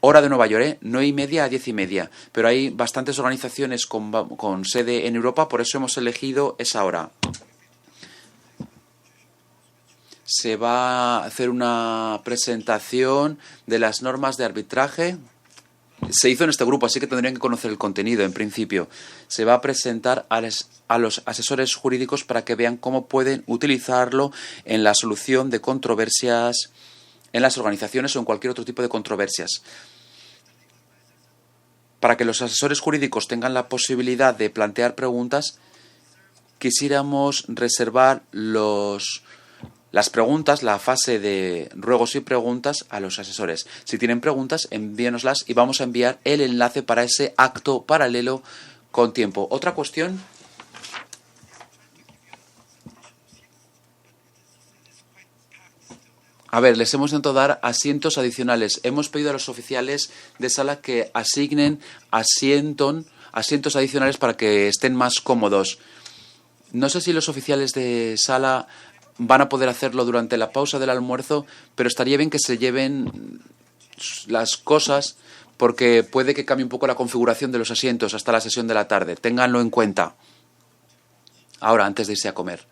hora de Nueva York, 9:30 a 10:30. Pero hay bastantes organizaciones con sede en Europa, por eso hemos elegido esa hora. Se va a hacer una presentación de las normas de arbitraje. Se hizo en este grupo, así que tendrían que conocer el contenido en principio. Se va a presentar a los asesores jurídicos para que vean cómo pueden utilizarlo en la solución de controversias en las organizaciones o en cualquier otro tipo de controversias. Para que los asesores jurídicos tengan la posibilidad de plantear preguntas, quisiéramos reservar las preguntas, la fase de ruegos y preguntas a los asesores. Si tienen preguntas, envíenoslas y vamos a enviar el enlace para ese acto paralelo con tiempo. Otra cuestión. A ver, les hemos intentado dar asientos adicionales. Hemos pedido a los oficiales de sala que asignen asientos adicionales para que estén más cómodos. No sé si los oficiales de sala van a poder hacerlo durante la pausa del almuerzo, pero estaría bien que se lleven las cosas porque puede que cambie un poco la configuración de los asientos hasta la sesión de la tarde. Ténganlo en cuenta. Ahora, antes de irse a comer.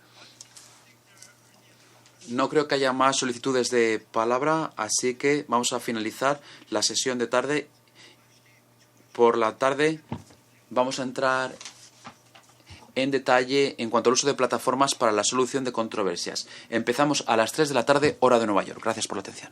No creo que haya más solicitudes de palabra, así que vamos a finalizar la sesión de tarde. Por la tarde vamos a entrar en detalle en cuanto al uso de plataformas para la solución de controversias. Empezamos a las 3 de la tarde, hora de Nueva York. Gracias por la atención.